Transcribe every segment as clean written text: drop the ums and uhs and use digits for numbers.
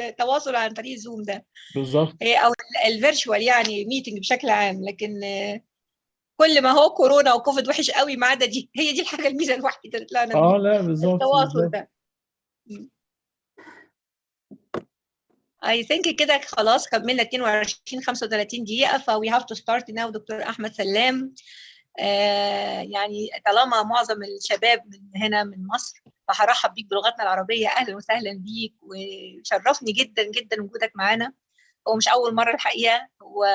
التواصل عن طريق زوم ده بالظبط. او الفيرتشوال يعني ميتنج بشكل عام، لكن كل ما هو كورونا وكوفيد وحش قوي ما عدا دي، هي دي الحاجه الميزه الوحيده اللي طلعنا بيها، لا بالظبط التواصل ده. I think كده خلاص كملنا 22 35 دقيقة، ف we have to start now. دكتور أحمد سلام، يعني طالما معظم الشباب من هنا من مصر فهرحب بيك بلغتنا العربية. أهلا وسهلا بيك، وشرفني جدا جدا وجودك معانا. هو مش أول مرة الحقيقة، هو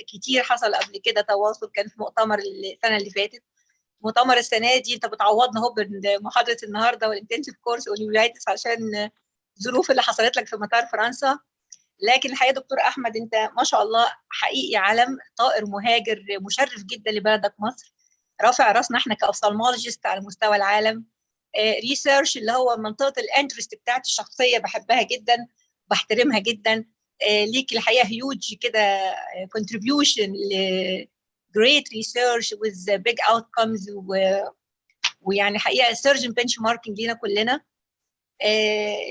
كتير حصل قبل كده تواصل، كان في مؤتمر السنة اللي فاتت. مؤتمر السنة دي أنت بتعوضنا اهو بمحاضرة النهاردة والانتنسيف كورس واليوفيتس عشان الظروف اللي حصلت لك في مطار فرنسا. لكن الحقيقه دكتور احمد انت ما شاء الله حقيقي علم، طائر مهاجر مشرف جدا لبلدك مصر، رافع راسنا احنا كاوفثالمولوجيست على مستوى العالم. ريسيرش اللي هو منطقه الانترست بتاعتي الشخصيه بحبها جدا بحترمها جدا. ليك الحقيقه هيوج كده contribution ل great research with big outcomes ويعني حقيقه surgeon benchmarking لينا كلنا.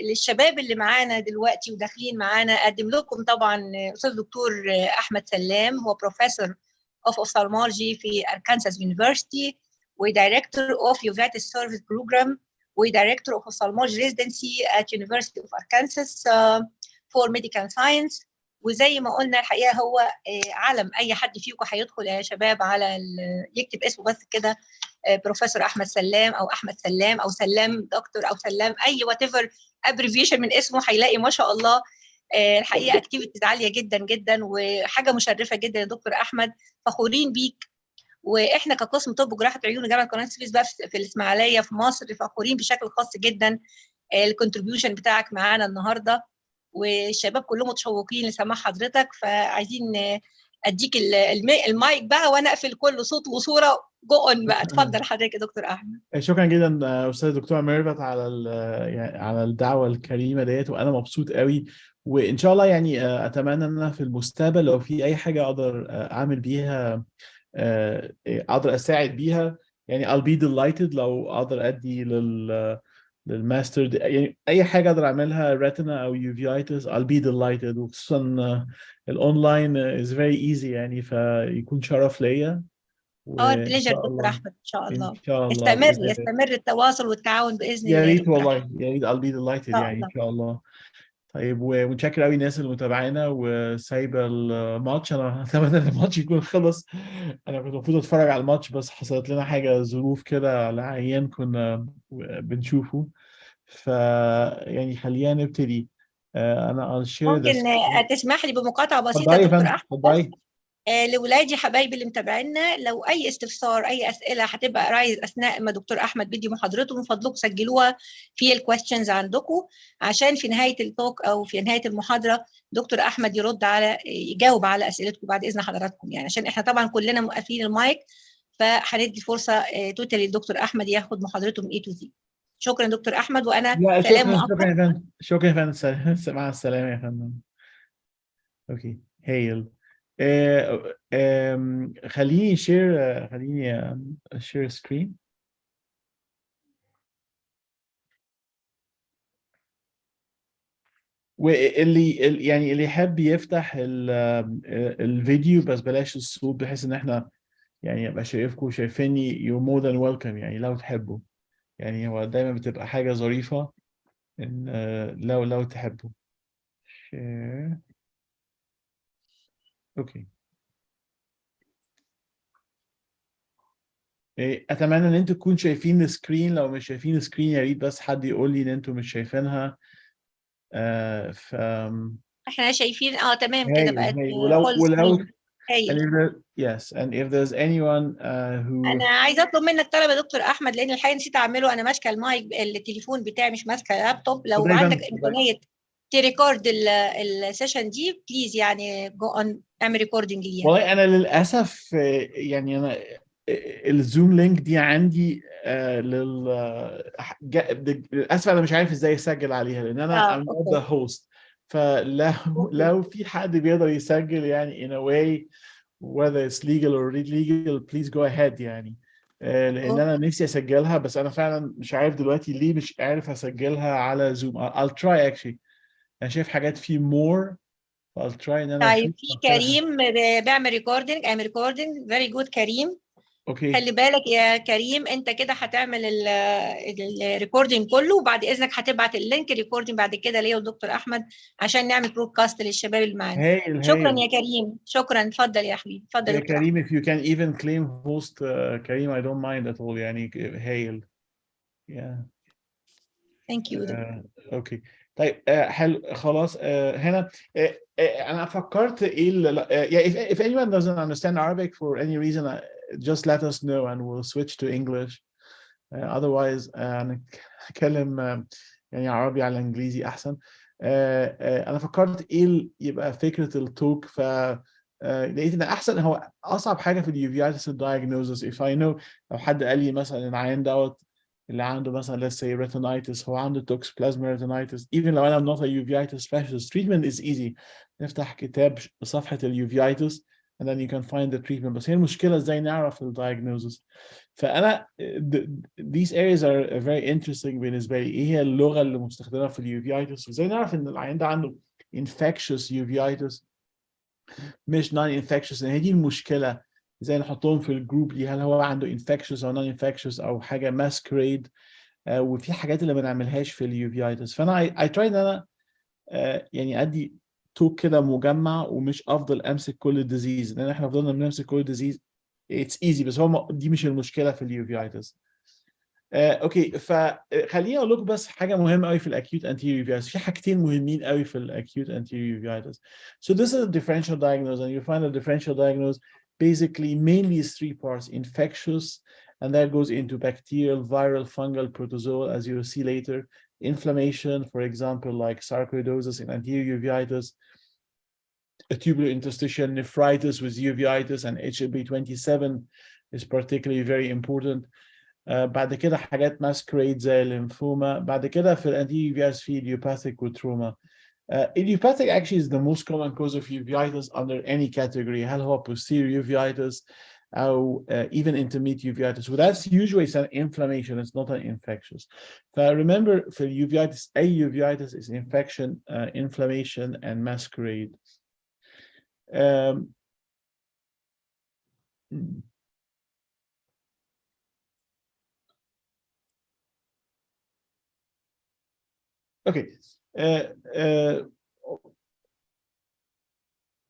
للشباب اللي معانا دلوقتي وداخلين معانا اقدم لكم طبعا استاذ دكتور احمد سلام، هو بروفيسور اوف اوفثالمولوجي في اركانساس يونيفرسيتي، ودايركتور اوف uveitis سيرفيس بروجرام، ودايركتور اوف اوفثالمولوجي ريزيدنسي ات يونيفرسيتي اوف اركانساس فور ميديكال ساينس. وزي ما قلنا الحقيقه هو علم، اي حد فيكم هيدخل يا شباب على يكتب اسمه بس كده بروفيسور احمد سلام او احمد سلام او سلام دكتور او سلام، اي وات ايفر ابريفيشن من اسمه، هيلاقي ما شاء الله الحقيقه اكتيفيتيز عاليه جدا جدا وحاجه مشرفه جدا يا دكتور احمد. فخورين بيك، واحنا كقسم طب وجراحه عيون جامعه قناه السويس بقى في الاسماعيليه في مصر فخورين بشكل خاص جدا الكونتريبيوشن بتاعك معانا النهارده، والشباب كلهم متشوقين لسماع حضرتك. فعايزين اديك المايك بقى وانا اقفل كل صوت وصوره. جو اون بقى، اتفضل حضرتك يا دكتور احمد. شكرا جدا استاذ دكتور ميرفت على يعني على الدعوه الكريمه ديت، وانا مبسوط قوي. وان شاء الله يعني اتمنى ان انا في المستقبل لو في اي حاجه اقدر اعمل بيها، اقدر اساعد بيها، يعني I'll be delighted لو اقدر ادي للماستر يعني اي حاجه اقدر اعملها ريتنا او uveitis I'll be delighted. وخصوصا الاونلاين is very easy يعني، فيكون شرف ليا. وان بليجر شاء دكتور الله احمد، ان شاء ان الله شاء الله يستمر باذن الله. يستمر التواصل والتعاون باذن يا الله يا ريت دكتور والله، احمد، يا ريت I'll be ان delighted شاء يعني ان الله. شاء الله. طيب ومتشكر قوي الناس اللي متابعانا وسايبه الماتش. انا اتمنى ان الماتش يكون خلص. انا كنت المفروض اتفرج على الماتش بس حصلت لنا حاجه ظروف كده على عيان كنا بنشوفه. ف يعني خلينا نبتدي. انا I'll share this. ممكن تسمح لي بمقاطعه بسيطه يا اتفضلي يا دكتور فندم، احمد بس اتفضلي. لولادي حبايبي اللي متابعينا، لو اي استفسار اي اسئله هتبقى رايز اثناء ما دكتور احمد بيدي محاضرته من فضلكم سجلوها في الكويستشنز عندكم، عشان في نهايه التوك او في نهايه المحاضره دكتور احمد يجاوب على اسئلتكم بعد اذن حضراتكم، يعني عشان احنا طبعا كلنا مقفلين المايك، فهندي فرصه توتالي للدكتور احمد ياخد محاضرته من A to Z. شكرا دكتور احمد، وانا لا سلام شكرا، شكرا مؤقت. يا فندم، شكرا يا فندم. مع السلامه يا فندم. اوكي هايل. خليني شير سكرين. يعني اللي يحب يفتح الفيديو بس بلاش الصوت، بحيث ان احنا يعني ابقى شايفكم وشايفيني. you're more than welcome يعني لو تحبوا. يعني هو دايما بتبقى حاجة ظريفة ان لو تحبوا. share. اوكي. اتمنى ان انتوا تكونوا شايفين السكرين. لو مش شايفين السكرين يا ريت بس حد يقول لي ان انتوا مش شايفينها. ف احنا شايفين تمام كده هايل بقت هايل. فول سكرين. and هايل. if there, yes and if there's anyone who انا عايزه اطلب منك طلب يا دكتور احمد، لان الحقيقه نسيت اعمله، انا ماسكه المايك التليفون بتاعي مش ماسكه اللابتوب، لو عندك امكانيه تريكورد السيشن دي بليز، يعني جو اون اعمل ريكوردنج ليها. والله انا للاسف يعني انا الزوم لينك دي عندي للاسف انا مش عارف ازاي اسجل عليها لان انا I'm not the اوكي. host. فلو في حد بيقدر يسجل يعني in a way whether it's legal or illegal please go ahead يعني. لان انا نفسي اسجلها بس انا فعلا مش عارف دلوقتي ليه مش عارف اسجلها على زوم. I'll try actually. انا شايف حاجات فيه more، فال try ان انا طيب اشوف في اختار حاجة. كريم بيعمل ريكوردنج، اعمل ريكوردنج فيري جود كريم. اوكي خلي بالك يا كريم، انت كده هتعمل الريكوردنج كله، وبعد اذنك هتبعت اللينك ريكوردنج بعد كده ليا والدكتور احمد عشان نعمل برودكاست للشباب اللي معانا. هايل شكرا هايل. يا كريم، شكرا. اتفضل يا حبيبي، اتفضل يا دكتور احمد. كريم if you can even claim host كريم I don't mind at all يعني هايل. yeah. ثانك يو دكتور. اوكي طيب حلو خلاص هنا انا فكرت ايه yeah, if anyone doesn't understand Arabic for any reason just let us know and we'll switch to English. otherwise هنتكلم يعني عربي على انجليزي احسن. انا فكرت ايه يبقى فكره التوك، ف لقيت ان احسن هو اصعب حاجه في اليوفيتس الدايجنوزس. if I know لو حد قال لي مثلا العيان دوت اللي عنده مثلا let's say retinitis، هو عنده toxoplasma retinitis، even لو انا not a uveitis specialist treatment is easy. نفتح كتاب صفحه اليوفيتس and then you can find the treatment. بس هي المشكله ازاي نعرف الدايجنوزس. فانا these areas are very interesting بالنسبه لي. ايه هي اللغه اللي مستخدمه في اليوفيتس، وازاي نعرف ان العيان ده عنده infectious uveitis مش non infectious. هي دي المشكله، ازاي نحطهم في الجروب دي، هل هو عنده infectious او non infectious او حاجه masquerade. وفي حاجات اللي ما نعملهاش في اليوفيتس. فانا I try ان انا يعني ادي توك كده مجمع، ومش افضل امسك كل الديزيز، لان احنا فضلنا بنمسك كل الديزيز it's easy. بس هو دي مش المشكله في اليوفيتس. اوكي فخليني اقول لكم بس حاجه مهمه قوي في الاكيوت anterior uveitis. في حاجتين مهمين قوي في الاكيوت anterior uveitis. So this is a differential diagnosis, and you find a differential diagnosis basically mainly is three parts: infectious, and that goes into bacterial, viral, fungal, protozoal, as you will see later. Inflammation, for example, like sarcoidosis in anterior uveitis, a tubular interstitial nephritis with uveitis, and HLB27 is particularly very important. بعد كده حاجات masquerade زي الليمفوما. بعد كده في الانتي uveitis في idiopathic وتروما. Idiopathic actually is the most common cause of uveitis under any category. هل هو posterior uveitis أو even intermediate uveitis. Well, that's usually it's an inflammation, it's not an infectious. Remember for uveitis, a uveitis is infection, inflammation, and masquerade. Okay.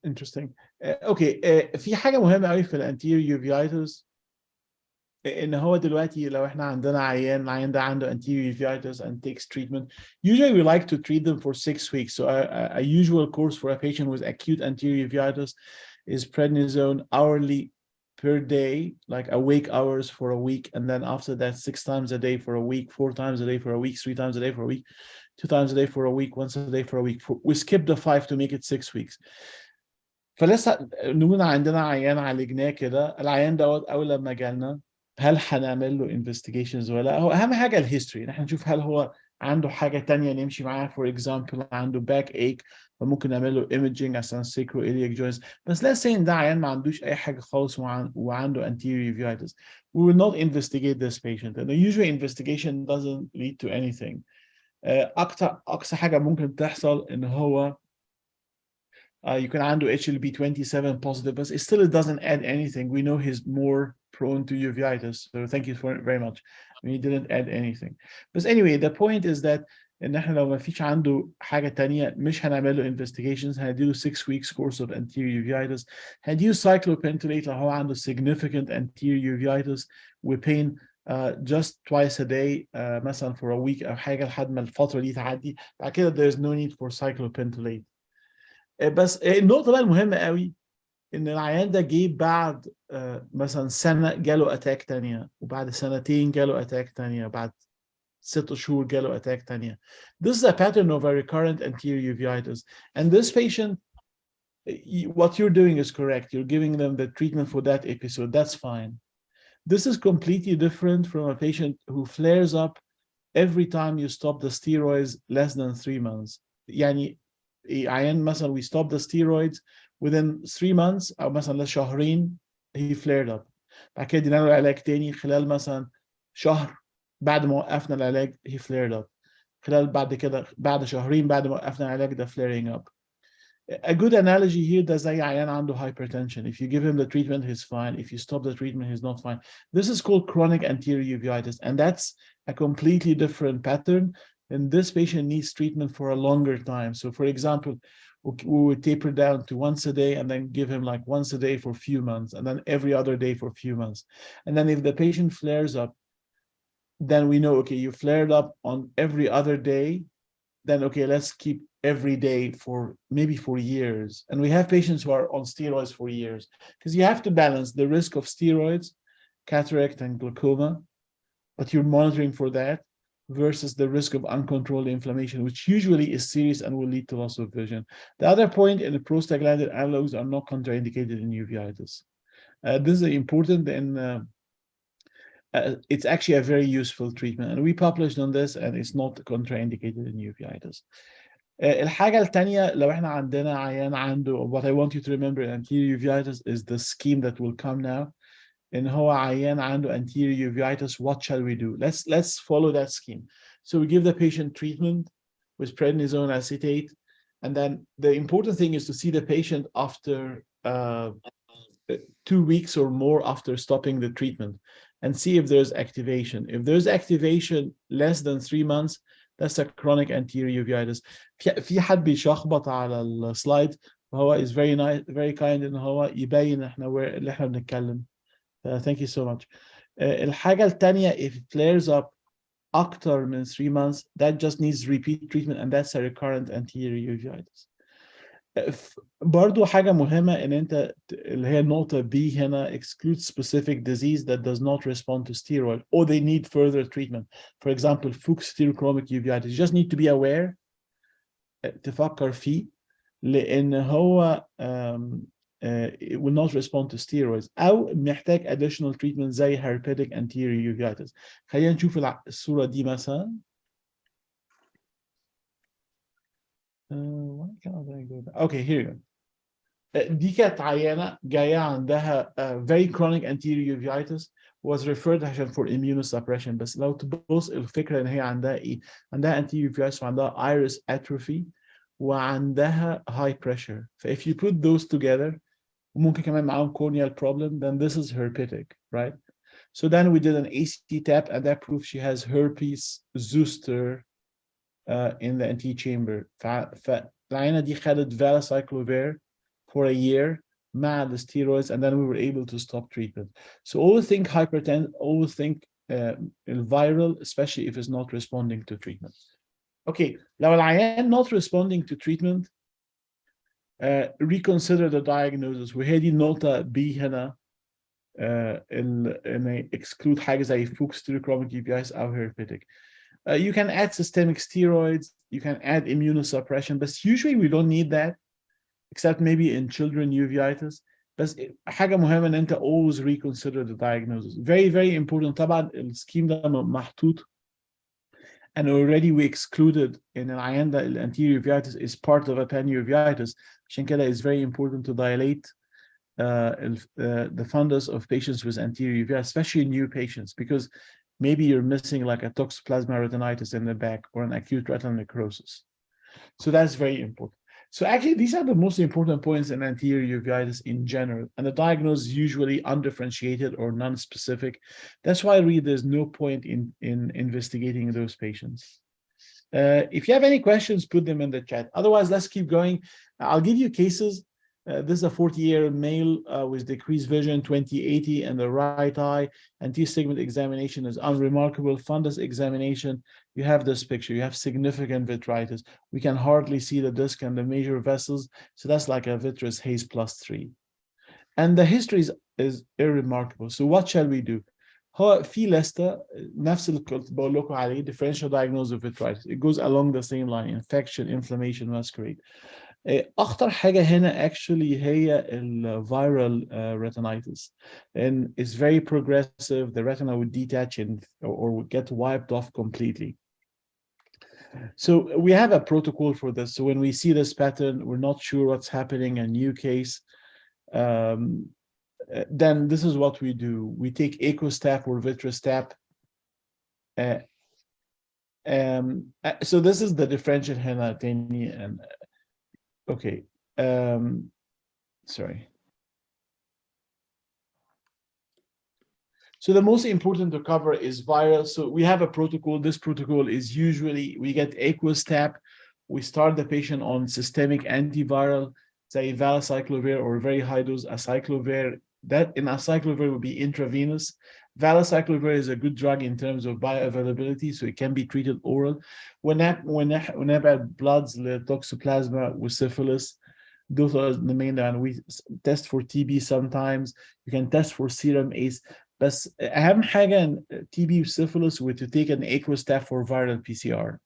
Interesting. اوكي في حاجه مهمه قوي في الانتيريور uveitis، ان هو دلوقتي لو احنا عندنا العيان ده عنده anterior uveitis and takes treatment, usually we like to treat them for 6 weeks. So a usual course for a patient with acute anterior uveitis is prednisone hourly per day, like awake hours for a week, and then after that 6 times a day for a week, 4 times a day for a week, 3 times a day for a week, 2 times a day for a week, once a day for a week. We skip the 5 to make it 6 weeks. فلسه نقول عندنا عيان عالجناه كده، العيان دوت اول لما جالنا هل هنعمل له انفستيجيشنز ولا لا؟ هو اهم حاجه الهيستوري، ان احنا نشوف هل هو عنده حاجه تانية نمشي معاها. فور اكزامبل عنده باك ايك، فممكن نعمل له ايمجينج عشان سيكرو الياك جوينتس. بس let's say ان ده عيان ما عندوش اي حاجه خالص وعنده anterior uveitis. We will not investigate this patient, and the usual investigation doesn't lead to anything. اقصى حاجه ممكن تحصل ان هو يكون عنده HLB27 positive, but still it doesn't add anything. We know he's more prone to uveitis. So thank you for it very much. We didn't add anything. But anyway, the point is that ان احنا لو ما فيش عنده حاجه تانية مش هنعمل له investigations. هنديله 6 weeks course of anterior uveitis. هنديله cyclopentolate لو هو عنده significant anterior uveitis with pain just twice a day مثلا for a week او حاجه لحد ما الفتره دي تعدي. بعد كده there's no need for cyclopentolate. بس النقطة بقى المهمة قوي إن العيان ده جه بعد مثلا سنة جاله أتاك تانية، وبعد سنتين جاله أتاك تانية، بعد 6 شهور جاله أتاك تانية. This is a pattern of a recurrent anterior uveitis. And this patient, what you're doing is correct. You're giving them the treatment for that episode. That's fine. This is completely different from a patient who flares up every time you stop the steroids less than 3 months. يعني عيان مثلا we stop the steroids within 3 months او مثلا شهرين he flared up. بعد كده ادينا له العلاج تاني خلال مثلا شهر بعد ما وقفنا العلاج he flared up. خلال بعد كده بعد شهرين بعد ما وقفنا العلاج ده flaring up. A good analogy here ده زي عيان عنده hypertension. If you give him the treatment, he's fine. If you stop the treatment, he's not fine. This is called chronic anterior uveitis, and that's a completely different pattern. And this patient needs treatment for a longer time. So, for example, we would taper down to once a day and then give him like once a day for a few months, and then every other day for a few months. And then if the patient flares up, then we know, okay, you flared up on every other day, then okay, let's keep every day for maybe 4 years. And we have patients who are on steroids for years, because you have to balance the risk of steroids, cataract and glaucoma, but you're monitoring for that, versus the risk of uncontrolled inflammation, which usually is serious and will lead to loss of vision. The other point, in the prostaglandin analogs are not contraindicated in uveitis. This is important, and it's actually a very useful treatment, and we published on this, and it's not contraindicated in uveitis. الحاجة التانية لو احنا عندنا عيان عنده, what I want you to remember in anterior uveitis is the scheme that will come now. إن هو عيان عنده anterior uveitis, what shall we do? Let's follow that scheme. So we give the patient treatment with prednisone acetate, and then the important thing is to see the patient after 2 weeks or more after stopping the treatment, and see if there's activation. If there's activation less than 3 months, that's a chronic anterior uveitis. في حد بيشخبط على السلايد, فهو is very nice, very kind إن هو يبين احنا اللي احنا بنتكلم. Thank you so much. الحاجة التانية, if it flares up أكتر من 3 months, that just needs repeat treatment, and that's a recurrent anterior uveitis. برضو حاجة مهمة إن أنت اللي هي النقطة B هنا, exclude specific disease that does not respond to steroid or they need further treatment. For example, Fuchs stereochromic uveitis. You just need to be aware, تفكر فيه, لأن هو it will not respond to steroids أو محتاج additional treatment زي herpetic anterior uveitis. خلينا نشوف الصورة دي مثلا. Why can't I go back? Okay, here you go. دي كانت عيانة جاية عندها very chronic anterior uveitis, was referred عشان for immunosuppression. بس لو تبص الفكرة إن هي عندها إيه؟ عندها anterior uveitis وعندها iris atrophy وعندها high pressure. So if you put those together, ممكن كمان معاهم corneal problem, then this is herpetic, right? So then we did an ACT tap, and that proves she has herpes zoster in the antechamber. فالعينة دي خدت valacyclovir for a year مع the steroids, and then we were able to stop treatment. So always think hypertension, always think viral, especially if it's not responding to treatment. Okay, لو العيان not responding to treatment, reconsider the diagnosis. وهي دي النقطة B هنا, إن exclude حاجة زي Fuchs stereochromic uveitis أو herpetic. You can add systemic steroids, you can add immunosuppression, but usually we don't need that, except maybe in children uveitis. بس حاجة مهمة إن أنت always reconsider the diagnosis. Very, very important. طبعا السكيم ده محطوط, and already we excluded in العيان ده anterior uveitis is part of a panuveitis. عشان كده it's very important to dilate the fundus of patients with anterior uveitis, especially new patients, because maybe you're missing like a toxoplasma retinitis in the back or an acute retinal necrosis. So that's very important. So actually, these are the most important points in anterior uveitis in general, and the diagnosis is usually undifferentiated or non-specific. That's why really there's no point in investigating those patients. If you have any questions, put them in the chat. Otherwise, let's keep going. I'll give you cases. This is a 40-year male with decreased vision, 20/80 in the right eye. Anti-segment examination is unremarkable. Fundus examination, you have this picture. You have significant vitritis. We can hardly see the disc and the major vessels. So that's like a vitreous haze +3. And the history is irremarkable. So what shall we do? هو في لستة نفس اللي كنت بقول لكم عليه, differential diagnosis of vitritis. It goes along the same line: infection, inflammation, masquerade. أخطر حاجة هنا actually هي viral retinitis, and it's very progressive. The retina would detach or would get wiped off completely. So we have a protocol for this. So when we see this pattern, we're not sure what's happening, a new case, then this is what we do. We take Ecostap or Vitrastap, So this is the differential هنا تاني and okay. Sorry. So the most important to cover is viral. So we have a protocol. This protocol is usually we get aqueous tap. We start the patient on systemic antiviral, say valacyclovir or very high dose acyclovir. That in acyclovir would be intravenous. Valacyclovir is a good drug in terms of bioavailability, so it can be treated oral. Whenever bloods toxoplasma with syphilis, those are the main one. We test for TB sometimes. You can test for serum ACE. بس اهم حاجه تي بي وسيفيلس و to take an aqueous tap for viral PCR.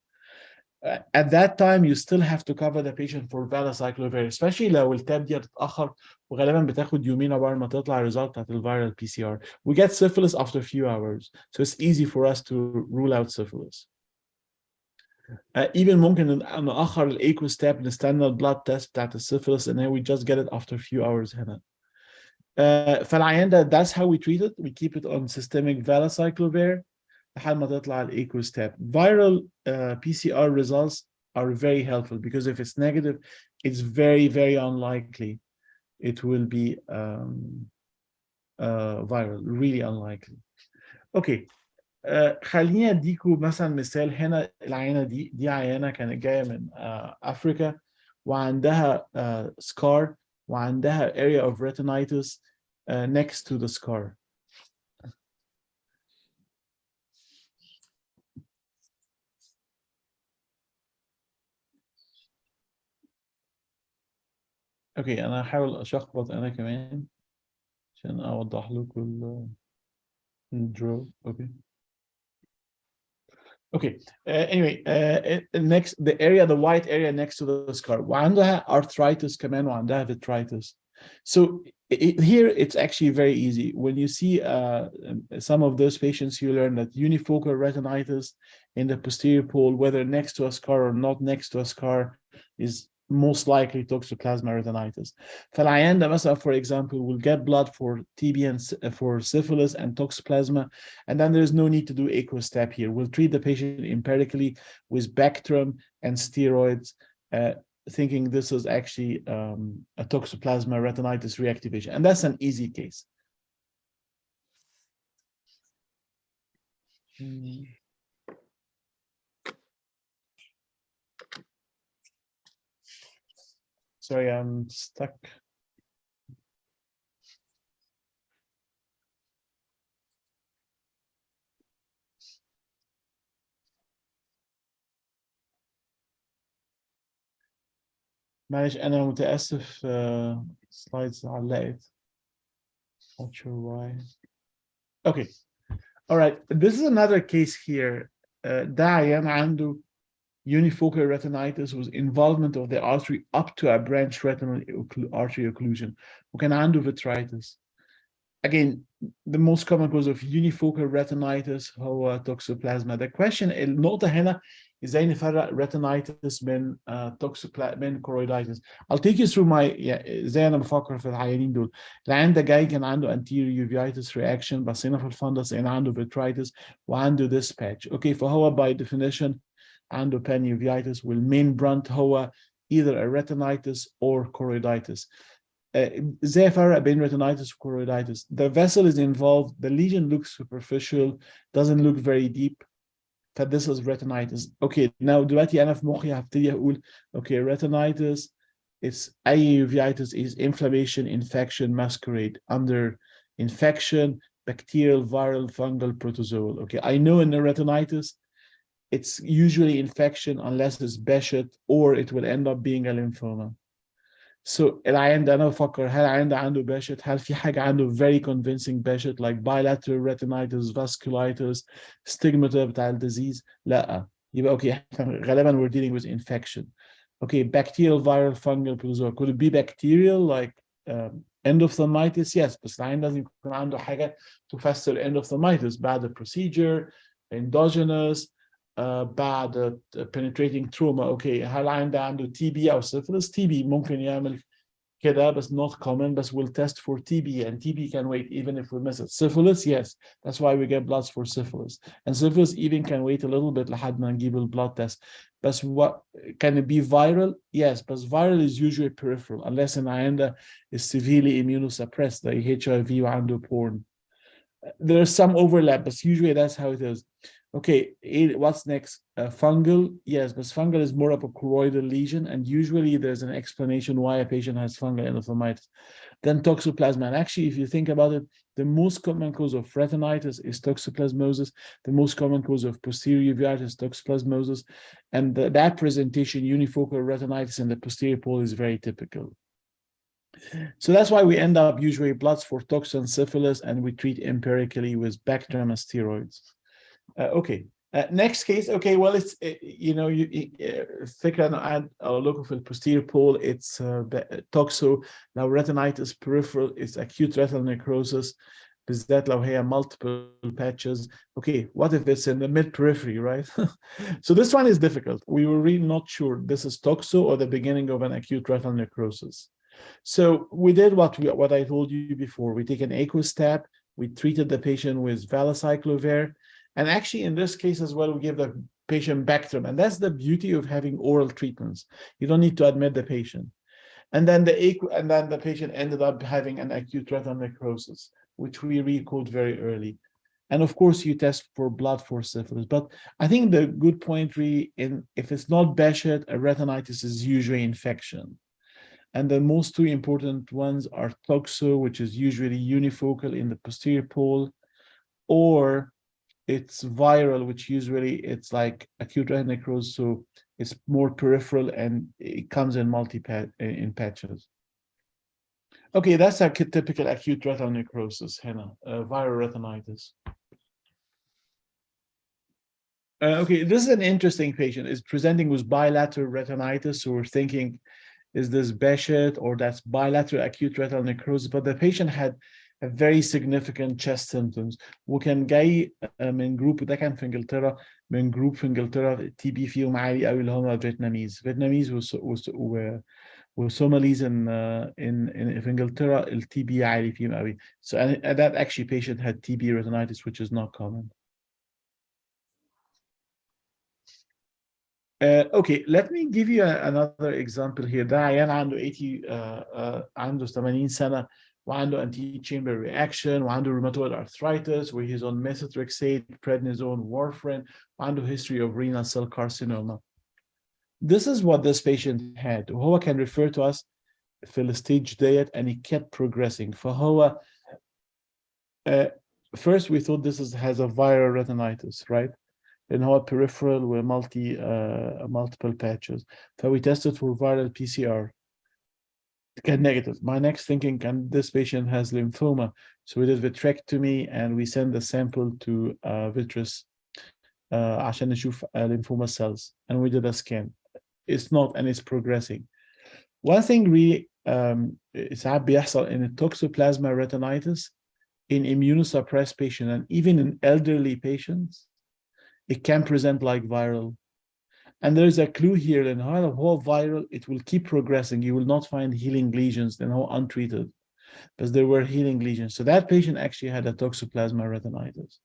At that time you still have to cover the patient for valacyclovir, especially لو التاب دي هتتاخر وغالبا بتاخد يومين عقبال ما تطلع الريزلت بتاعت الفيرال PCR. We get syphilis after a few hours, so it's easy for us to rule out syphilis. Even ممكن نأخر الايكوس تاب نستنى البلاد تيست بتاعت السيفيلس and then we just get it after a few hours هنا. فالعيان ده that's how we treat it. We keep it on systemic valacyclovir لحد ما تطلع الايكوس تاب. Viral PCR results are very helpful because if it's negative, it's very, very unlikely it will be viral, really unlikely. Okay. خليني اديكم مثلا مثال. هنا العينه دي عينه كانت جايه من افريكا وعندها scar وعندها area of retinitis next to the scar. اوكي انا هحاول اشخبط انا كمان عشان اوضح لكم الدرو. اوكي. Okay. Anyway, next the area, the white area next to the scar. وعندها arthritis كمان وعندها vitritis. So here it's actually very easy. When you see some of those patients, you learn that unifocal retinitis in the posterior pole, whether next to a scar or not next to a scar, is most likely toxoplasma retinitis. فالعيان ده مثلا, for example, will get blood for TB and for syphilis and toxoplasma, and then there's no need to do aqueous tap here. We'll treat the patient empirically with Bactrim and steroids, thinking this is actually a toxoplasma retinitis reactivation, and that's an easy case. Sorry, I'm stuck. معلش أنا متأسف slides علقت. Not sure why. Okay. All right. This is another case here. ده عيان عنده unifocal retinitis with involvement of the artery up to a branch retinal artery occlusion. وكان عنده vitritis. Again, the most common cause of unifocal retinitis هو toxoplasma. The question, النقطة هنا ازاي نفرق retinitis من من choroiditis. I'll take you through my ازاي انا بفكر في العيانين دول. العيان ده جاي كان عنده anterior uveitis reaction, بصينا في الفندس لقينا عنده vitritis وعنده this patch. Okay, فهو by definition عنده panuveitis والmain brunt هو either a retinitis or choroiditis. ازاي افرق بين retinitis و choroiditis? The vessel is involved, the lesion looks superficial, doesn't look very deep. This is retinitis. Okay, now دلوقتي انا في مخي هبتدي اقول okay, retinitis it's اي uveitis is inflammation, infection, masquerade under infection, bacterial, viral, fungal, protozoal. Okay, I know in the retinitis it's usually infection unless it's Behçet or it will end up being a lymphoma. So العيان ده انا بفكر هل العيان ده عنده Behçet؟ هل في حاجه عنده very convincing Behçet like bilateral retinitis, vasculitis, stigmata بتاع الديزيز؟ لا. يبقى اوكي غالبا we're dealing with infection. Okay, bacterial, viral, fungal, protozoal. Could it be bacterial like endophthalmitis? Yes, بس العيان لازم يكون عنده حاجه تفسر endophthalmitis بعد procedure, endogenous, بعد penetrating trauma. اوكي هل عنده تي بي او syphilis؟ تي بي ممكن يعمل كده بس not common, بس we'll test for TB, and TB can wait even if we miss it. Syphilis, yes, that's why we get bloods for syphilis, and syphilis even can wait a little bit لحد ما نجيب blood test. But what can it be viral? Yes, but viral is usually peripheral unless an INDA is severely immunosuppressed, like HIV وعنده porn. There's some overlap, but usually that's how it is. Okay, what's next? Fungal, yes, but fungal is more of a choroidal lesion, and usually there's an explanation why a patient has fungal endophthalmitis. Then toxoplasma, and actually, if you think about it, the most common cause of retinitis is toxoplasmosis. The most common cause of posterior uveitis is toxoplasmosis, and that presentation, unifocal retinitis in the posterior pole, is very typical. So that's why we end up usually bloods for toxin syphilis, and we treat empirically with Bactrim and steroids. Okay. Next case. Okay. Well, it's فكرة أنا local في posterior pole. It's toxo. Now retinitis peripheral. It's acute retinal necrosis. بالذات لو هي multiple patches. Okay. What if it's in the mid periphery, right? So this one is difficult. We were really not sure this is toxo or the beginning of an acute retinal necrosis. So we did what I told you before. We take an aqueous stab. We treated the patient with valacyclovir. And actually, in this case as well, we give the patient Bactrim. And that's the beauty of having oral treatments. You don't need to admit the patient. And then the patient ended up having an acute retinal necrosis, which we recalled very early. And of course, you test for blood for syphilis. But I think the good point really, if it's not Behçet, a retinitis is usually infection. And the most two important ones are toxo, which is usually unifocal in the posterior pole, or it's viral, which usually it's like acute retinal necrosis, so it's more peripheral and it comes in in patches. Okay, that's a typical acute retinal necrosis, viral retinitis. Okay, this is an interesting patient. It's presenting with bilateral retinitis, so we're thinking, is this Behçet or that's bilateral acute retinal necrosis? But the patient had a very significant chest symptoms. وكان جاي من جروب، ده كان في انجلترا، من جروب في انجلترا تي بي فيهم عالي قوي اللي هم فيتناميز وسوماليز in في انجلترا التي بي عالي فيهم قوي. So and that actually patient had TB retinitis, which is not common. Okay, let me give you another example here. ده عيان عنده 80 عنده 80 سنة وعنده anti-chamber reaction وعنده rheumatoid arthritis where he's on methotrexate, prednisone, warfarin, وعنده history of renal cell carcinoma. This is what this patient had. وهو كان refer to us في الستيج ديت and he kept progressing. فهو first we thought this has a viral retinitis, right? And هو peripheral with multiple patches. So we tested for viral PCR. It got negative. My next thinking, and this patient has lymphoma. So we did vitrectomy and we send the sample to vitreous عشان نشوف lymphoma cells. And we did a scan. It's not, and it's progressing. One thing really ساعات بيحصل in toxoplasma retinitis in immunosuppressed patients and even in elderly patients, it can present like viral. And there's a clue here in how viral, it will keep progressing. You will not find healing lesions and how untreated, because there were healing lesions. So that patient actually had a toxoplasma retinitis,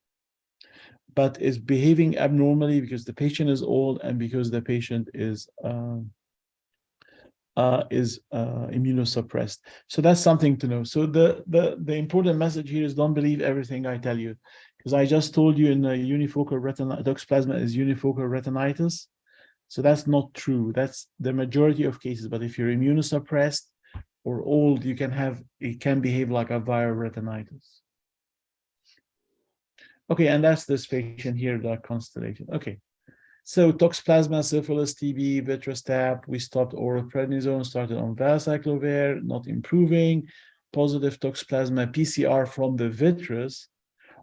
but is behaving abnormally because the patient is old and because the patient is immunosuppressed. So that's something to know. So the important message here is don't believe everything I tell you, because I just told you in the unifocal retinitis, toxoplasma is unifocal retinitis. So that's not true. That's the majority of cases. But if you're immunosuppressed or old, it can behave like a viral retinitis. Okay, and that's this patient here, the constellation. Okay. So toxoplasma, syphilis, TB, vitreous tap. We stopped oral prednisone, started on valacyclovir, not improving. Positive toxoplasma PCR from the vitreous,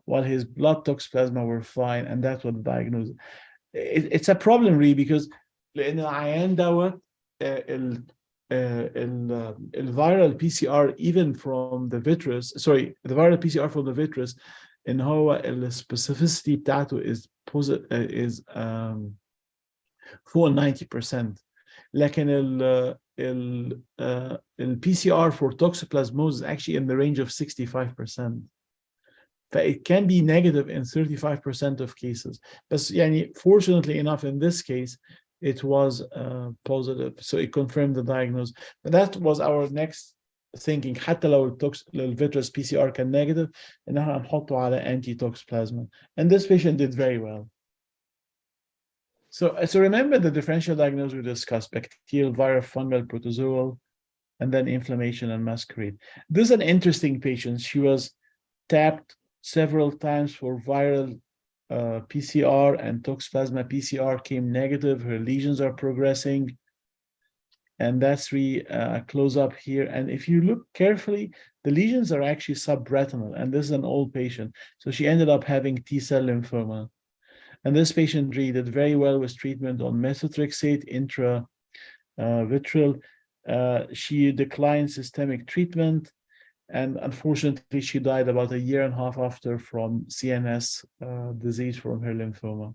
while his blood toxoplasma were fine, and that's what the diagnosis. It's a problem really because لأن العيان دوت الviral PCR even from the vitreous, the viral PCR from the vitreous إن هو الspecificity بتاعته is فوق 90%. لكن ال PCR for toxoplasmosis is actually in the range of 65%. It can be negative in 35% of cases. But يعني, fortunately enough, in this case, it was positive. So it confirmed the diagnosis. But that was our next thinking. حتى لو الفيترس PCR كان negative, إن احنا هنحطه على anti-toxoplasma. And this patient did very well. So remember the differential diagnosis we discussed: bacterial, viral, fungal, protozoal, and then inflammation and masquerade. This is an interesting patient. She was tapped several times for viral PCR, and toxoplasma PCR came negative. Her lesions are progressing. And that's close up here. And if you look carefully, the lesions are actually subretinal. And this is an old patient. So she ended up having T-cell lymphoma. And this patient really did very well with treatment on methotrexate intravitreal. She declined systemic treatment. And unfortunately, she died about a year and a half after from CNS disease from her lymphoma.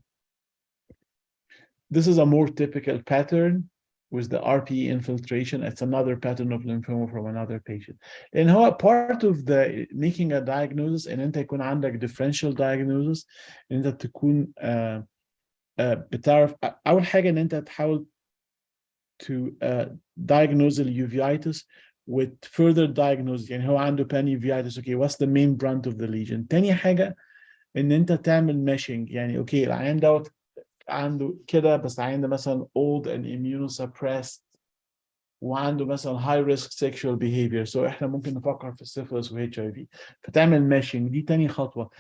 This is a more typical pattern with the RPE infiltration. It's another pattern of lymphoma from another patient. And how part of the making a diagnosis ان انت يكون عندك differential diagnosis ان انت تكون بتعرف اول حاجه ان انت تحاول to diagnose the uveitis with further diagnosis. يعني هو عنده pan uveitis. Okay, what's the main brunt of the lesion? تاني حاجه ان انت تعمل meshing. يعني اوكي العيان دوت عنده كده بس العيان ده مثلا old and immunosuppressed وعنده مثلا high risk sexual behavior. So احنا ممكن نفكر في السيفلس و HIV. فتعمل meshing. دي تاني خطوه.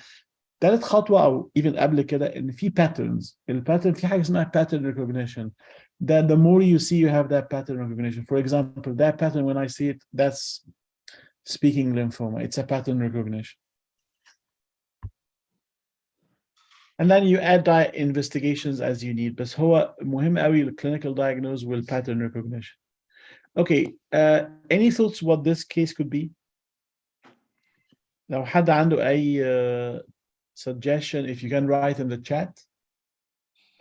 ثالث خطوه او even قبل كده ان في patterns. الباترن في حاجه اسمها pattern recognition. That the more you see, you have that pattern recognition. For example, that pattern, when I see it, that's speaking lymphoma. It's a pattern recognition. And then you add investigations as you need. بس هو مهم قوي ال clinical diagnosis with pattern recognition. Okay, any thoughts what this case could be? لو حد عنده أي suggestion, if you can write in the chat.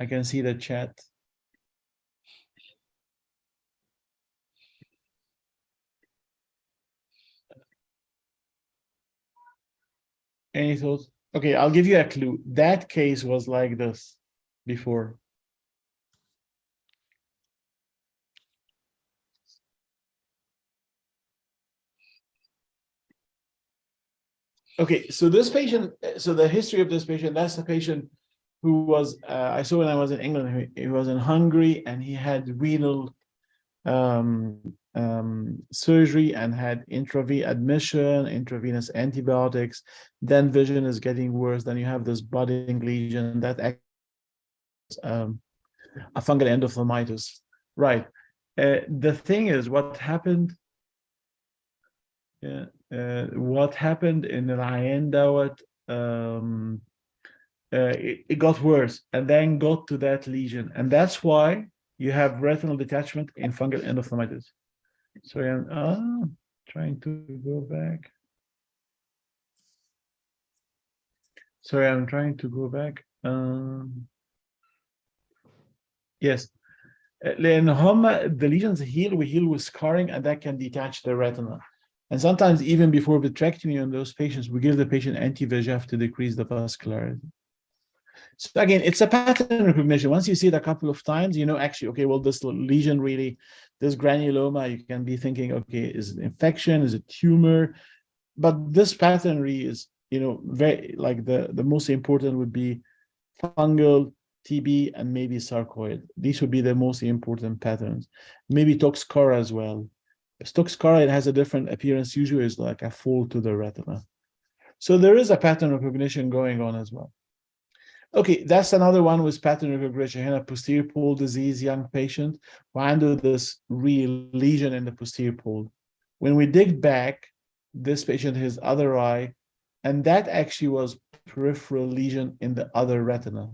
I can see the chat. Any thoughts? Okay, I'll give you a clue. That case was like this before. Okay, so this patient, so the history of this patient, that's the patient who was, I saw when I was in England, he was in Hungary and he had renal surgery and had admission, intravenous antibiotics, then vision is getting worse, then you have this budding lesion that a fungal endophthalmitis. Right. The thing is, what happened in العيان دوت it got worse and then got to that lesion, and that's why you have retinal detachment in fungal endophthalmitis. Sorry, I'm trying to go back. Sorry, I'm trying to go back. Yes. لأن the lesions heal with scarring, and that can detach the retina. And sometimes even before vitrectomy in those patients, we give the patient anti-VEGF to decrease the vascularity. So again, it's a pattern recognition. Once you see it a couple of times, you know, actually, okay, well, this lesion really, this granuloma, you can be thinking, okay, is it infection? Is it tumor? But this pattern really is, you know, very, like the most important would be fungal, TB, and maybe sarcoid. These would be the most important patterns. Maybe toxcara as well. Toxcara, it has a different appearance. Usually it's like a fold to the retina. So there is a pattern recognition going on as well. Okay, that's another one with pattern recognition. Here, a posterior pole disease, young patient, who under this real lesion in the posterior pole. When we dig back, this patient, his other eye, and that actually was peripheral lesion in the other retina.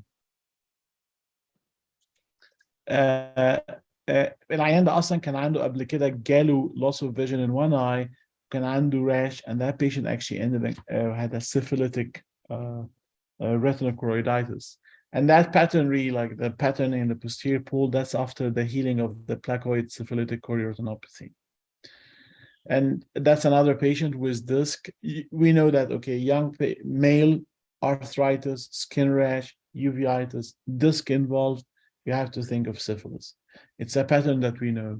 العيان ده اصلا كان عنده قبل كده جاله loss of vision in one eye, كان عنده rash, and that patient actually ended had a syphilitic retinochoroiditis. And that pattern really, like the pattern in the posterior pole, that's after the healing of the placoid syphilitic chorioretinopathy. And that's another patient with disc. We know that, okay, young male, arthritis, skin rash, uveitis, disc involved, you have to think of syphilis. It's a pattern that we know.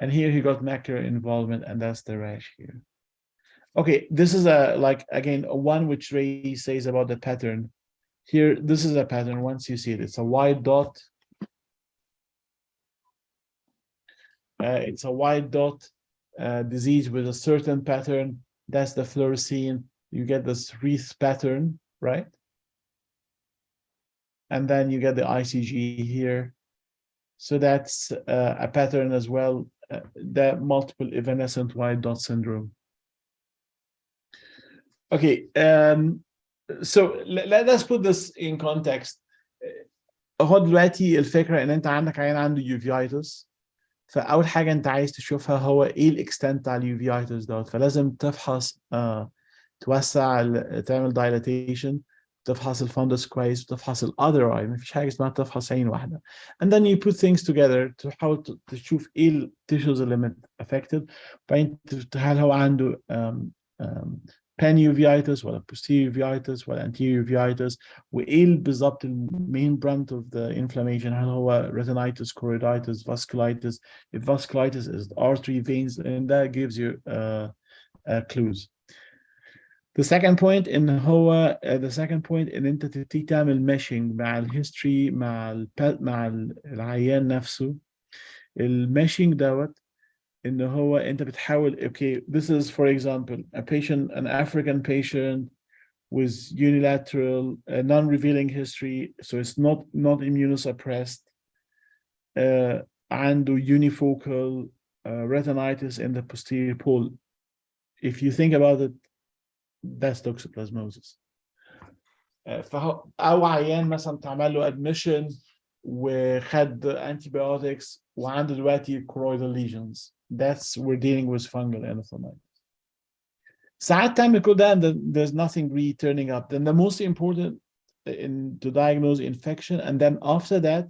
And here he got macular involvement, and that's the rash here. Okay, this is again, one which Ray says about the pattern. Here, this is a pattern. Once you see it, it's a white dot. It's a white dot disease with a certain pattern. That's the fluorescein. You get this wreath pattern, right? And then you get the ICG here. So that's a pattern as well, the multiple evanescent white dot syndrome. Okay, so let's put this in context. هو دلوقتي الفكرة ان انت عندك عيان عنده uveitis، فاول حاجه انت عايز تشوفها هو ايه الاكستنت بتاع اليوفيتس دوت، فلازم تفحص توسع تعمل دايلاتيشن، تفحص الفندس كويس، وتفحص الاذر اي، مفيش حاجه اسمها تفحص عين واحده. And then you put things together تحاول تشوف ايه التيشوز اللي affected، بعدين هل هو عنده pan uveitis ولا posterior uveitis ولا anterior uveitis، وايه بالظبط المين برانت اوف ذا انفلاميشن، هل هو retinitis, choroiditis, vasculitis. If vasculitis is artery veins, and that gives you clues. The second point ان هو the second point ان انت تبتدي تعمل meshing مع الهيستوري مع العيان نفسه. المeshing دوت ان هو انت بتحاول، okay, this is for example a patient, an African patient with unilateral non-revealing history, so it's not immunosuppressed, عنده unifocal retinitis in the posterior pole. If you think about it, that's toxoplasmosis. فهو او عيان مثلا تعمل له admission وخد antibiotics وعنده دلوقتي choroidal lesions. That's, we're dealing with fungal endophthalmitis. ساعات تعمل كل ده and there's nothing really turning up. Then the most important to diagnose infection, and then after that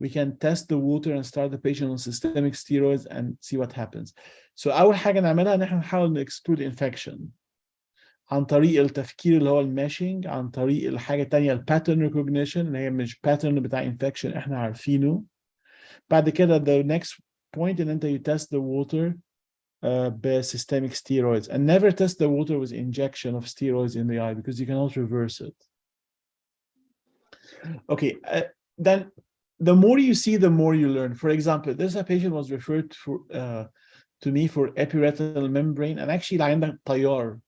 we can test the water and start the patient on systemic steroids and see what happens. So أول حاجة نعملها إن إحنا نحاول exclude infection عن طريق التفكير اللي هو الماشينج، عن طريق الحاجة التانية الباترن ريكوجنيشن اللي هي مش باترن بتاع infection إحنا عارفينه. بعد كده the next point ان انت you test the water systemic steroids, and never test the water with injection of steroids in the eye because you cannot reverse it. Okay, then the more you see, the more you learn. For example, this a patient was referred to me for epiretinal membrane, and actually عندك طيار.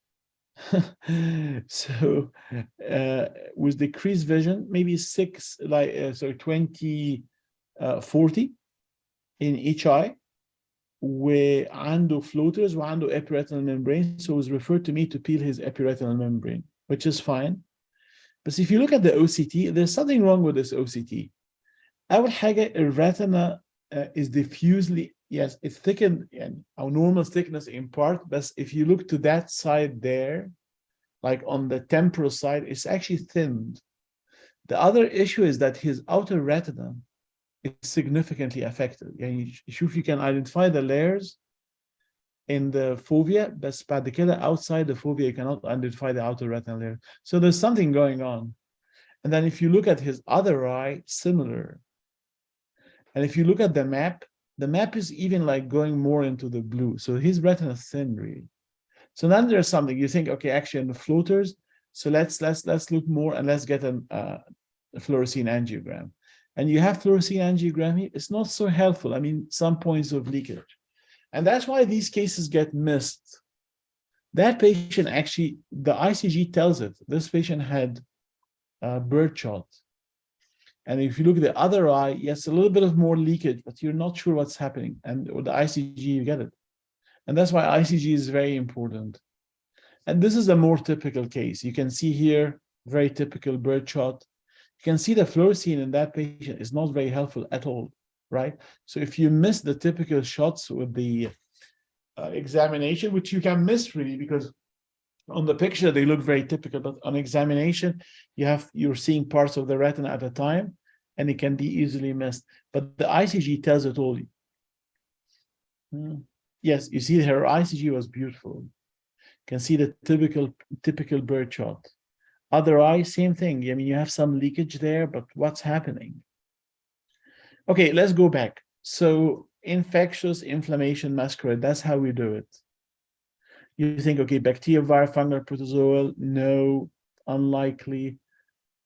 So with decreased vision, maybe 20/40 in each eye, وعنده floaters وعنده epiretinal membrane, so it was referred to me to peel his epiretinal membrane, which is fine. But if you look at the OCT, there's something wrong with this OCT. أول حاجة الretina is diffusely, yes, it's thickened, and our normal thickness in part, but if you look to that side there, like on the temporal side, it's actually thinned. The other issue is that his outer retina is significantly affected. يعني شوف, you can identify the layers in the fovea, but بعد كده outside the fovea you cannot identify the outer retinal layer. So there's something going on. And then if you look at his other eye, similar. And if you look at the map is even like going more into the blue. So his retina is thin, really. So then there's something you think, okay, actually in the floaters, so let's look more and let's get a fluorescein angiogram. And you have fluorescein angiogram here, it's not so helpful. I mean, some points of leakage. And that's why these cases get missed. That patient actually, the ICG tells it, this patient had a bird shot. And if you look at the other eye, yes, a little bit of more leakage, but you're not sure what's happening. And with the ICG, you get it. And that's why ICG is very important. And this is a more typical case. You can see here, very typical bird shot. You can see the fluorescein in that patient is not very helpful at all, right? So if you miss the typical shots with the examination, which you can miss really, because On the picture, they look very typical, but on examination, you're seeing parts of the retina at a time, and it can be easily missed. But the ICG tells it all. Yes, you see her ICG was beautiful. You can see the typical bird shot. Other eye, same thing. I mean, you have some leakage there, but what's happening? Okay, let's go back. So infectious inflammation masquerade, that's how we do it. You think, okay, bacterial, viral, fungal, protozoal, no, unlikely.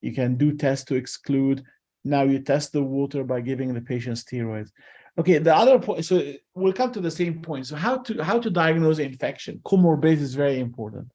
You can do tests to exclude. Now you test the water by giving the patient steroids. Okay, the other point, so we'll come to the same point. So how to diagnose infection? Comorbidity is very important.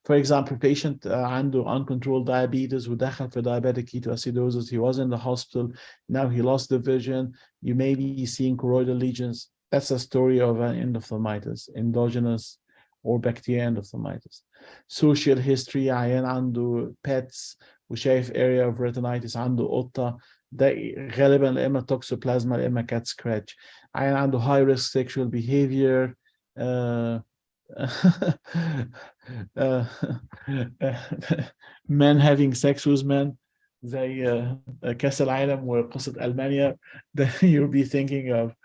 For example, patient عنده uncontrolled diabetes ودخل في diabetic ketoacidosis. He was in the hospital. Now he lost the vision. You may be seeing choroidal lesions. That's a story of an endophthalmitis, endogenous or bacterial endophthalmitis. Social history, عيان عنده pets وشايف area of retinitis, عنده قطة. ده غالبا اما toxoplasma اما cat scratch. عيان عنده high risk sexual behavior. Men having sex with men زي كأس العالم وقصة ألمانيا. Then you'll be thinking of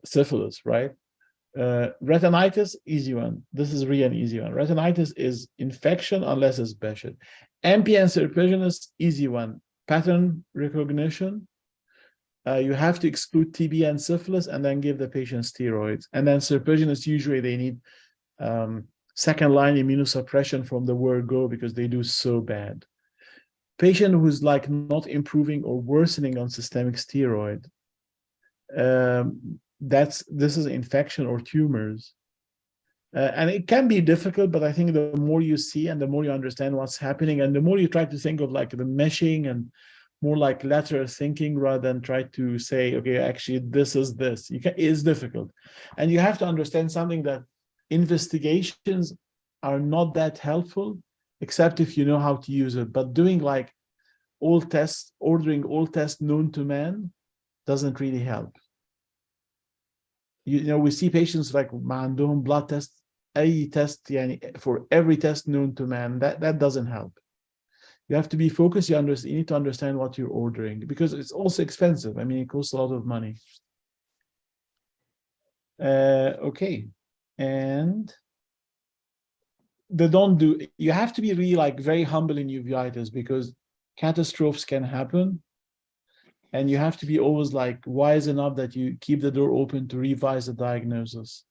syphilis, right? Retinitis, easy one. This is really an easy one. Retinitis is infection unless it's bad. MPN serpiginous, easy one. Pattern recognition. You have to exclude TB and syphilis and then give the patient steroids. And then serpiginous, usually they need second line immunosuppression from the word go because they do so bad. Patient who's like not improving or worsening on systemic steroid, this is infection or tumors. And it can be difficult, but I think the more you see and the more you understand what's happening and the more you try to think of like the meshing and more like lateral thinking rather than try to say, okay, actually this is this. It's difficult. And you have to understand something, that investigations are not that helpful, except if you know how to use it. But doing like all tests, ordering all tests known to man doesn't really help. You know, we see patients like doing blood tests, a test for every test known to man. That doesn't help. You have to be focused. You need to understand what you're ordering because it's also expensive. I mean, it costs a lot of money. Okay, and you have to be really like very humble in uveitis because catastrophes can happen. And you have to be always like wise enough that you keep the door open to revise the diagnosis.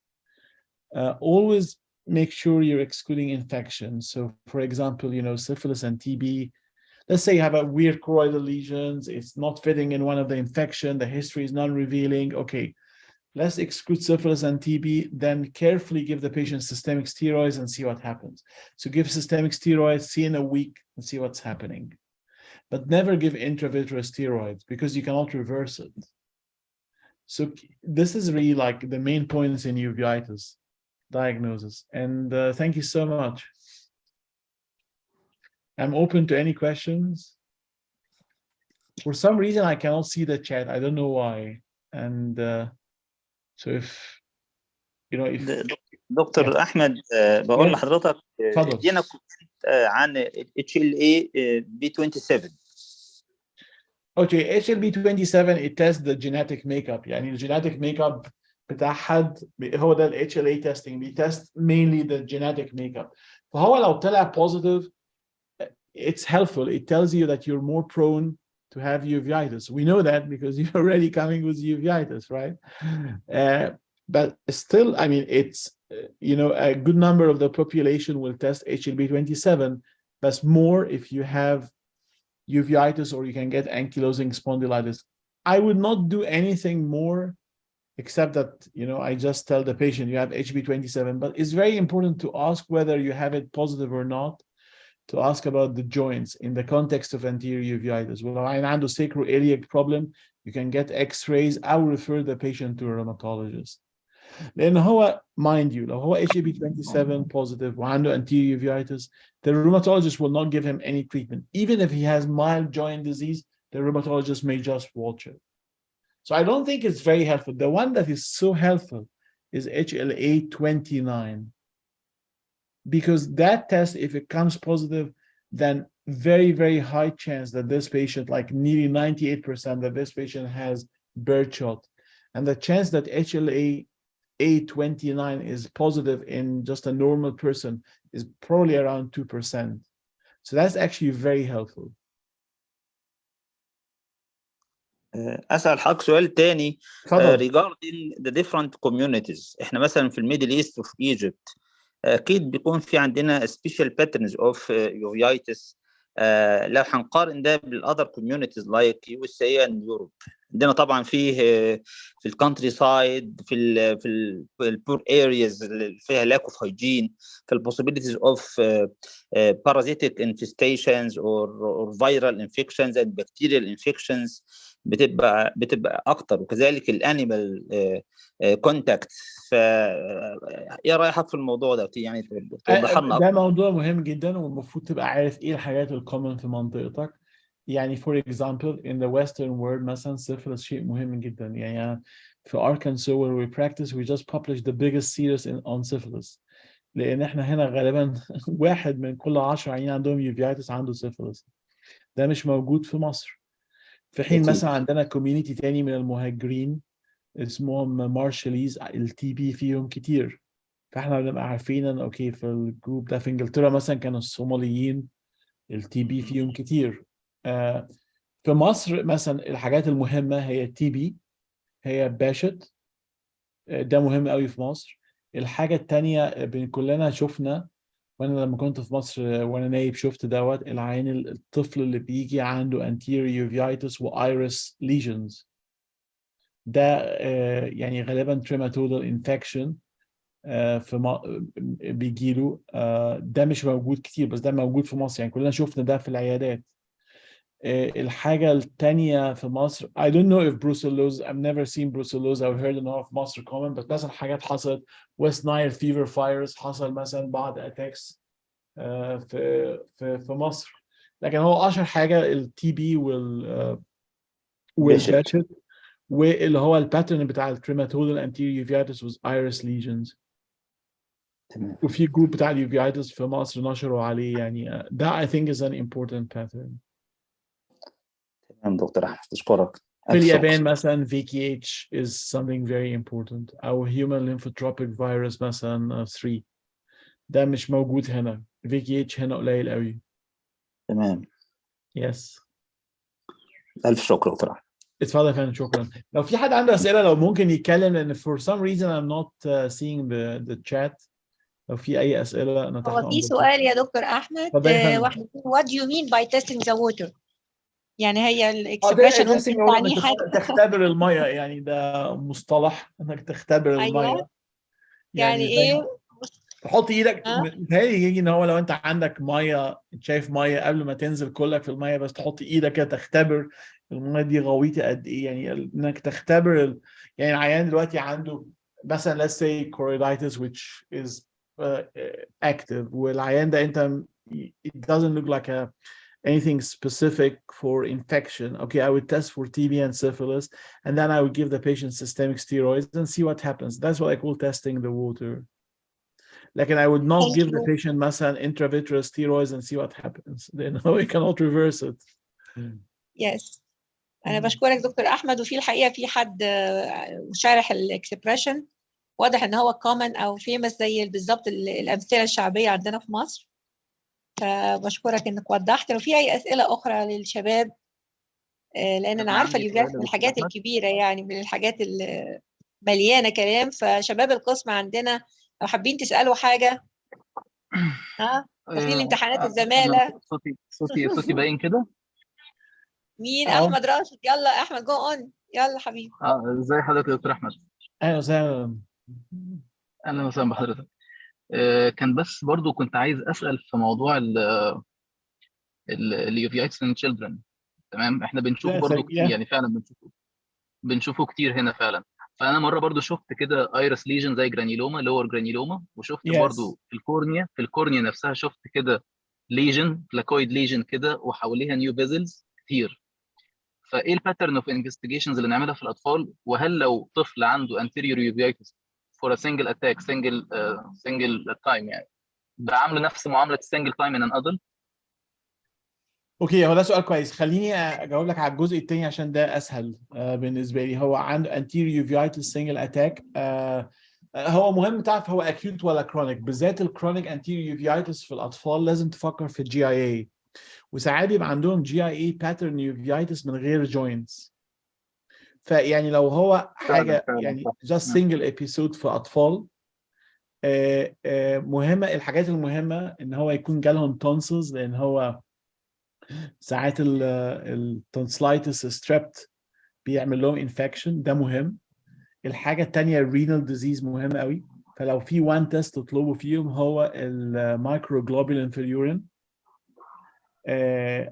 Always make sure you're excluding infections. So for example, syphilis and TB, let's say you have a weird choroidal lesions, it's not fitting in one of the infection, the history is non-revealing. Okay, let's exclude syphilis and TB, then carefully give the patient systemic steroids and see what happens. So give systemic steroids, see in a week and see what's happening. But never give intravitreal steroids because you cannot reverse it. So this is really like the main points in uveitis diagnosis. And thank you so much. I'm open to any questions. For some reason, I cannot see the chat. I don't know why. And so if دكتور احمد بقول لحضرتك ادينا عن HLA B27. Okay, HLB27 it tests the genetic makeup. يعني الجيناتيك makeup بتاع حد هو ده ال HLA testing بيتست mainly the genetic makeup. فهو لو طلع positive, it's helpful. It tells you that you're more prone to have uveitis. We know that because you're already coming with uveitis, right? But still, I mean, it's a good number of the population will test HLB27, but more if you have uveitis or you can get ankylosing spondylitis. I would not do anything more except that, I just tell the patient you have HB27, but it's very important to ask whether you have it positive or not, to ask about the joints in the context of anterior uveitis. Well, I have a sacroiliac problem, you can get x-rays. I will refer the patient to a rheumatologist. لأن هو mind you لو هو HB27 positive وعنده anterior uveitis, the rheumatologist will not give him any treatment. Even if he has mild joint disease, the rheumatologist may just watch it. So I don't think it's very helpful. The one that is so helpful is HLA29. because that test, if it comes positive, then very, very high chance that this patient, like nearly 98%, that this patient has birdshot. And the chance that HLA-A29 is positive in just a normal person is probably around 2%. So that's actually very helpful. اسال حضرتك سؤال تاني اتفضل. regarding the different communities. احنا مثلا في الميدل ايست وفي ايجيبت اكيد بيكون في عندنا special patterns of uveitis. لو هنقارن ده بالاذر communities like USA and Europe، عندنا طبعا فيه في الكونتري سايد، في البور areas اللي فيها lack of hygiene، في البوسيبيليتيز اوف parasitic infestations or viral infections and bacterial infections بتبقى اكتر، وكذلك الانيمال كونتاكت. ايه رايك في الموضوع ده؟ يعني توضح لنا ده اكتر. موضوع مهم جدا، والمفروض تبقى عارف ايه الحاجات الكومن في منطقتك. يعني for example in the western world مثلا syphilis شيء مهم جدا. يعني في Arkansas where we practice we just published the biggest series on syphilis، لان احنا هنا غالبا 1 من كل 10 عيانين عندهم uveitis عنده syphilis. ده مش موجود في مصر. في حين أكيد. مثلا عندنا كوميونيتي تاني من المهاجرين اسمهم مارشاليز، التي بي فيهم كتير، فاحنا بنبقى عارفين ان اوكي في الجروب ده في انجلترا مثلا كانوا الصوماليين التي بي فيهم كتير. في مصر مثلا الحاجات المهمه هي التي بي، هي باشت، ده مهم قوي في مصر. الحاجه الثانيه كلنا شفنا، وانا لما كنت في مصر وانا نايب شفت دوت العين الطفل اللي بيجي عنده anterior uveitis وايرس lesions، ده يعني غالبا تريماتودال انفكشن بيجيله. ده مش موجود كتير بس ده موجود في مصر، يعني كلنا شفنا ده في العيادات. الحاجة التانية في مصر I don't know if brucellosis I've never seen brucellosis I've heard ان هو في مصر common، بس مثلا حاجات حصلت West Nile fever virus، حصل مثلا بعض attacks في مصر. لكن هو أشهر حاجة التي بي والباشت، واللي هو الباترن بتاع التريماتودال anterior uveitis was iris lesions. تمام وفي جروب بتاع اليوفيتس في مصر نشروا عليه، يعني ده I think is an important pattern. تمام دكتور احمد، اشكرك. في اليابان مثلا VKH is something very important، أو human lymphotropic virus مثلا 3، ده مش موجود هنا. VKH هنا قليل قوي. تمام. Yes. الف شكر دكتور احمد. اتفضل يا فندم، شكرا. لو في حد عنده أسئلة لو ممكن يتكلم، لأن for some reason I'm not seeing the chat. لو في أي أسئلة أنا تحت هو في أمرك. سؤال يا دكتور احمد، اتفضل يا فندم. واحد what do you mean by testing the water؟ يعني هي ده الاكسبريشن ممكن testing هو تعنيه انك حاجه. تختبر الميه، يعني ده مصطلح انك تختبر الميه. ايوه يعني يعني زي ايه؟ تحط ايدك، ها؟ متهيألي يجي ان هو لو انت عندك ميه، شايف ميه قبل ما تنزل كلك في الميه، بس تحط ايدك كده تختبر الميه دي غويطه قد ايه، يعني انك تختبر يعني العيان دلوقتي عنده مثلا let's say choroiditis which is active، والعيان ده انت it doesn't look like anything specific for infection. Okay, I would test for TB and syphilis, and then I would give the patient systemic steroids and see what happens. That's what I call testing the water. Like, and I would not Thank give the you. patient مثلا intravitreal steroids and see what happens. They know we cannot reverse it. Yes. أنا بشكرك دكتور أحمد. وفي الحقيقة في حد شارح الإكسبريشن واضح إن هو common أو famous زي بالظبط الأمثلة الشعبية عندنا في مصر. فبشكرك إنك وضحت. لو في أي أسئلة أخرى للشباب، لأن أنا عارفة اليوفيتس من الحاجات الكبيرة، يعني من الحاجات اللي مليانة كلام. فشباب القسم عندنا لو حابين تسألوا حاجة، ها، وفي الامتحانات الزمالة. صوتي باين كده. مين؟ أحمد راشد. يلا أحمد جو أون، يلا حبيبي. ازي حضرتك يا دكتور احمد؟ اهلا وسهلا. اهلا وسهلا بحضرتك. كان بس برضو كنت عايز اسال في موضوع اليوفيتس ان تشيلدرن. تمام، احنا بنشوفه برضو كتير، يعني فعلا بنشوفه كتير هنا فعلا. فانا مره برضو شفت كده ايرس ليجن زي جرانيلوما، لور جرانيلوما، وشفت برضو في الكورنيا نفسها شفت كده ليجن، بلاكويد ليجن كده، وحواليها نيو فيزلز كتير. فايه الباترن اوف انفستيجيشنز اللي نعملها في الاطفال؟ وهل لو طفل عنده anterior uveitis for a single attack single time يعني بعامله نفس معامله السنجل تايم ان ادلت. اوكي، هو ده سؤال كويس. خليني اجاوب لك على الجزء الثاني عشان ده اسهل بالنسبه لي. هو عنده anterior uveitis single attack. هو مهم تعرف هو acute ولا chronic. بالذات الكرونيك anterior uveitis في الاطفال لازم تفكر في GIA، وساعات بيبقى عندهم GIA pattern uveitis من غير joints. فيعني لو هو حاجه يعني just single episode في اطفال، مهمه. الحاجات المهمه ان هو يكون جالهم tonsils، لان هو ساعات التونسلايتس ستريبت بيعمل لهم انفكشن، ده مهم. الحاجه الثانيه الرينال ديزيز مهم قوي. فلو في وان تيست تطلبوا فيهم هو المايكروجلوبولين في اليورين،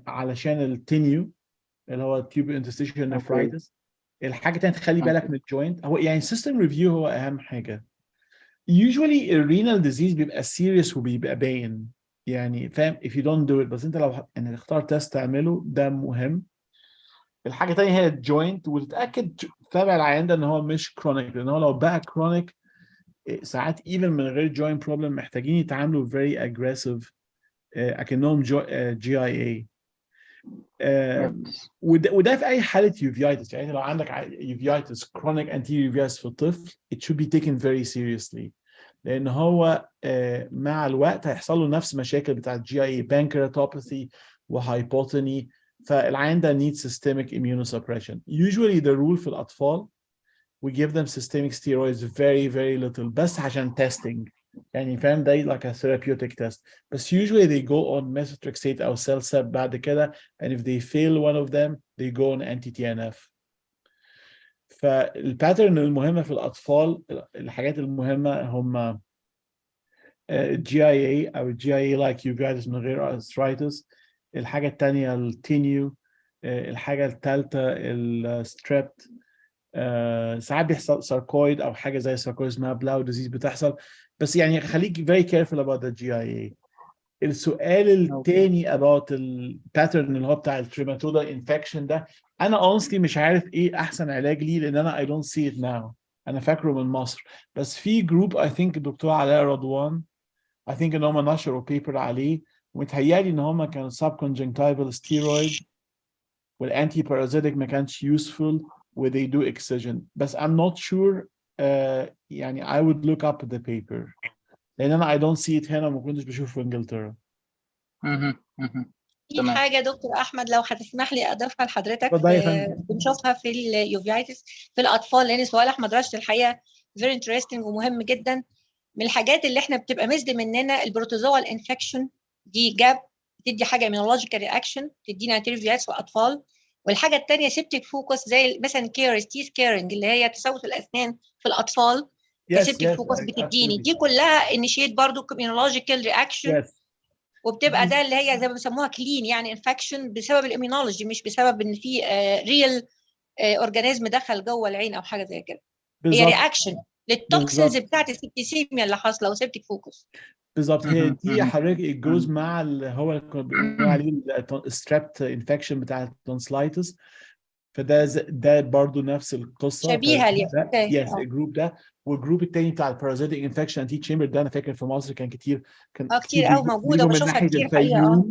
علشان التينيو اللي هو تيوب انترستيشن نفرايتس. الحاجه الثانيه تخلي بالك من الجوينت. هو يعني سيستم ريفيو هو اهم حاجه. usually الرينال ديزيز بيبقى سيريس وبيبقى باين، يعني فاهم if you don't do it. بس انت لو يعني تختار تيست تعمله ده مهم. الحاجه الثانيه هي الجوينت، وتتاكد تتابع العيان ده ان هو مش كرونيك، لان هو لو بقى كرونيك ساعات even من غير جوينت بروبلم محتاجين يتعاملوا very aggressive اكنهم GIA. وده في اي حاله uveitis. يعني لو عندك uveitis chronic anterior uveitis في الطفل it should be taken very seriously، لان هو مع الوقت هيحصل له نفس مشاكل بتاعت GIA pancreatopathy وهايبوتوني. فالعيان ده needs systemic immunosuppression. Usually the rule في الأطفال we give them systemic steroids very very little بس عشان testing، يعني فاهم ده like a therapeutic test. بس usually they go on methotrexate أو Celsep بعد كده، and if they fail one of them they go on anti-TNF. فالباترن المهمة في الأطفال، الحاجات المهمة هم GIA أو GIA like uveitis من غير arthritis. الحاجة الثانية التينيو. الحاجة الثالثة الستريبت. ساعات بيحصل ساركويد أو حاجة زي ساركويد اسمها بلاو ديزيز بتحصل. بس يعني خليك very careful about the GIA. السؤال الثاني about الباترن اللي هو بتاع التريماتودا انفكشن ده، أنا honestly مش عارف إيه أحسن علاج ليه، لأن أنا I don't see it now. أنا فاكره من مصر. بس في جروب I think الدكتور علاء رضوان I think ان هم نشروا بيبر عليه، ومتهيألي ان هم كانوا subconjunctival steroid والانتي بارازيتيك ما كانش useful و they do excision. بس I'm not sure. يعني I would look up the paper لان انا I don't see it هنا وما كنتش بشوفه في انجلترا. في حاجه دكتور احمد لو هتسمح لي اضيفها لحضرتك، بنشوفها في اليوفيتس في الاطفال، لان سؤال احمد راشد الحقيقه very interesting ومهم جدا. من الحاجات اللي احنا بتبقى مزد مننا البروتوزوال انفكشن دي جاب بتدي حاجه immunological رياكشن تدينا انتيريفياتس في اطفال. والحاجه الثانيه سيبتيك فوكس زي مثلا تيث كيرنج اللي هي تسوس الاسنان في الاطفال. كسيبتيك فوكس بتديني دي كلها انيشيت برضو immunological رياكشن. وبتبقى ده اللي هي زي ما بيسموها كلين يعني انفكشن بسبب الاميونولوجي، مش بسبب ان في ريل اورجانيزم دخل جوه العين او حاجه زي كده. هي رياكشن للتوكسينز بتاعت السبتيسيميا اللي حاصله وسبتيك فوكس. بالظبط، هي دي حضرتك الجوز مع اللي هو اللي كنا بنقول عليه الستريبت انفكشن بتاع التونسلايتس. فده برضه نفس القصه شبيهه ليه. يس الجروب ده. والجروب الثاني بتاع البارازيتيك انفكشن انتي تشامبر ده انا فاكر في مصر كان كتير كتير قوي موجوده وبشوفها كتير حقيقه.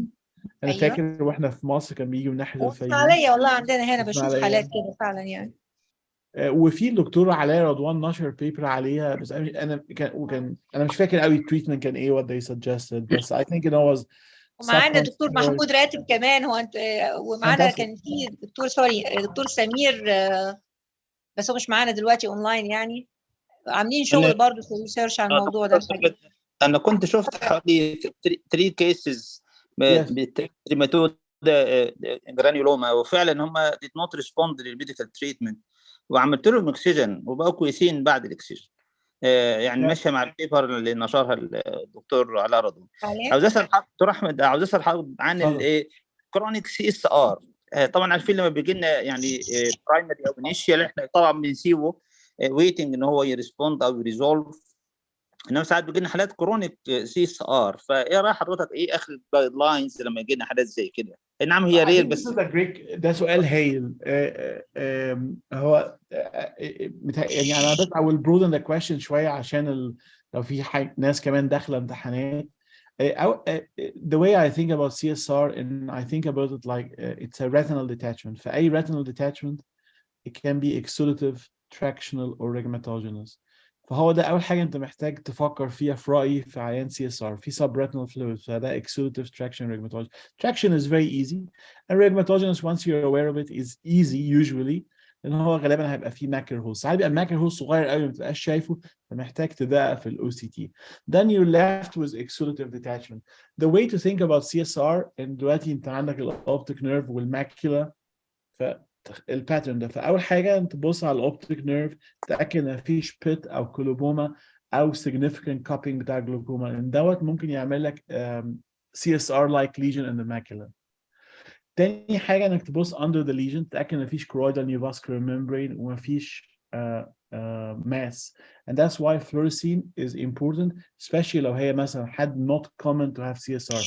انا فاكر واحنا في مصر كان بيجي من ناحيه الفيوم. وإسماعيلية والله عندنا هنا بشوف حالات كده فعلا يعني. وفي الدكتور علاء رضوان نشر بيبر عليها، بس انا مش فاكر قوي التريتمنت كان ايه what they suggested، بس I think it was. ومعانا دكتور محمود راتب كمان هو انت، ومعانا كان في دكتور سمير، بس هو مش معانا دلوقتي اونلاين يعني. عاملين شغل برضه في الريسيرش على الموضوع ده. انا كنت شفت حوالي 3 كيسز بتريماتود جرانيولوما، وفعلا هم did not respond للميديكال تريتمنت، وعملت لهم اكسجين وبقوا كويسين بعد الاكسجين. يعني ماشيه مع البيبر اللي نشرها الدكتور علاء رضوان. عاوز اسال دكتور احمد، عاوز اسال حضرتك عن الايه كرونيك CSR. طبعا عارفين لما بيجي لنا يعني برايمري او انيشيال احنا طبعا بنسيبه ويتنج ان هو يريسبوند او يريزولف، انما ساعات بيجي لنا حالات كرونيك CSR. فايه راي حضرتك ايه اخر الجايد لاينز لما يجي لنا حالات زي كده؟ نعم هي رير بس ده سؤال هايل. هو يعني انا بس I will broaden the question شويه عشان لو في ناس كمان داخله امتحانات. the way I think about CSR, and I think about it like it's a retinal detachment. For a retinal detachment, it can be exudative, tractional, or rhegmatogenous. فهو ده أول حاجة أنت محتاج تفكر فيها في رأيي في عيان CSR في subretinal fluid. فده exudative, traction, rhegmatogenous. Traction is very easy, and rhegmatogenous once you're aware of it is easy usually. لأن هو غالبا هيبقى فيه ماكر هول. ساعات بيبقى الماكر هول صغير قوي ما بتبقاش شايفه فمحتاج تدقق في ال OCT. Then you're left with exudative detachment. The way to think about CSR إن دلوقتي أنت عندك الأوبتيك نيرف والماكيولا فالباترن ده. فأول حاجة أنت تبص على الأوبتيك نيرف تتأكد إن مفيش بيت أو كولوبوما أو significant cupping بتاع جلوكوما لأن دوت ممكن يعمل لك CSR-like lesion in the macula. تاني حاجة انك تبص under the lesion تتأكد ان مفيش choroidal neovascular membrane ومفيش mass, and that's why fluorescein is important, especially لو هي مثلا حد not common to have CSR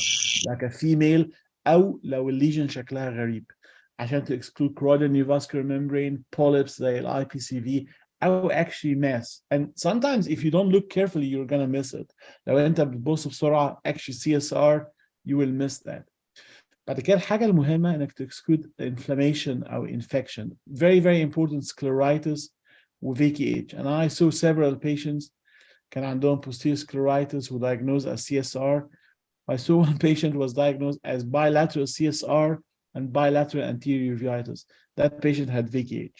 like a female أو لو الليجن شكلها غريب عشان to exclude choroidal neovascular membrane, polyps زي ال IPCV أو actually mass. And sometimes if you don't look carefully you're gonna miss it. لو انت بتبص بسرعة actually CSR you will miss that. بعد كده الحاجة المهمة انك تكسكلود inflammation او infection. Very very important scleritis و VKH. And I saw several patients كان عندهم posterior scleritis who diagnosed as CSR. I saw one patient was diagnosed as bilateral CSR and bilateral anterior uveitis. That patient had VKH.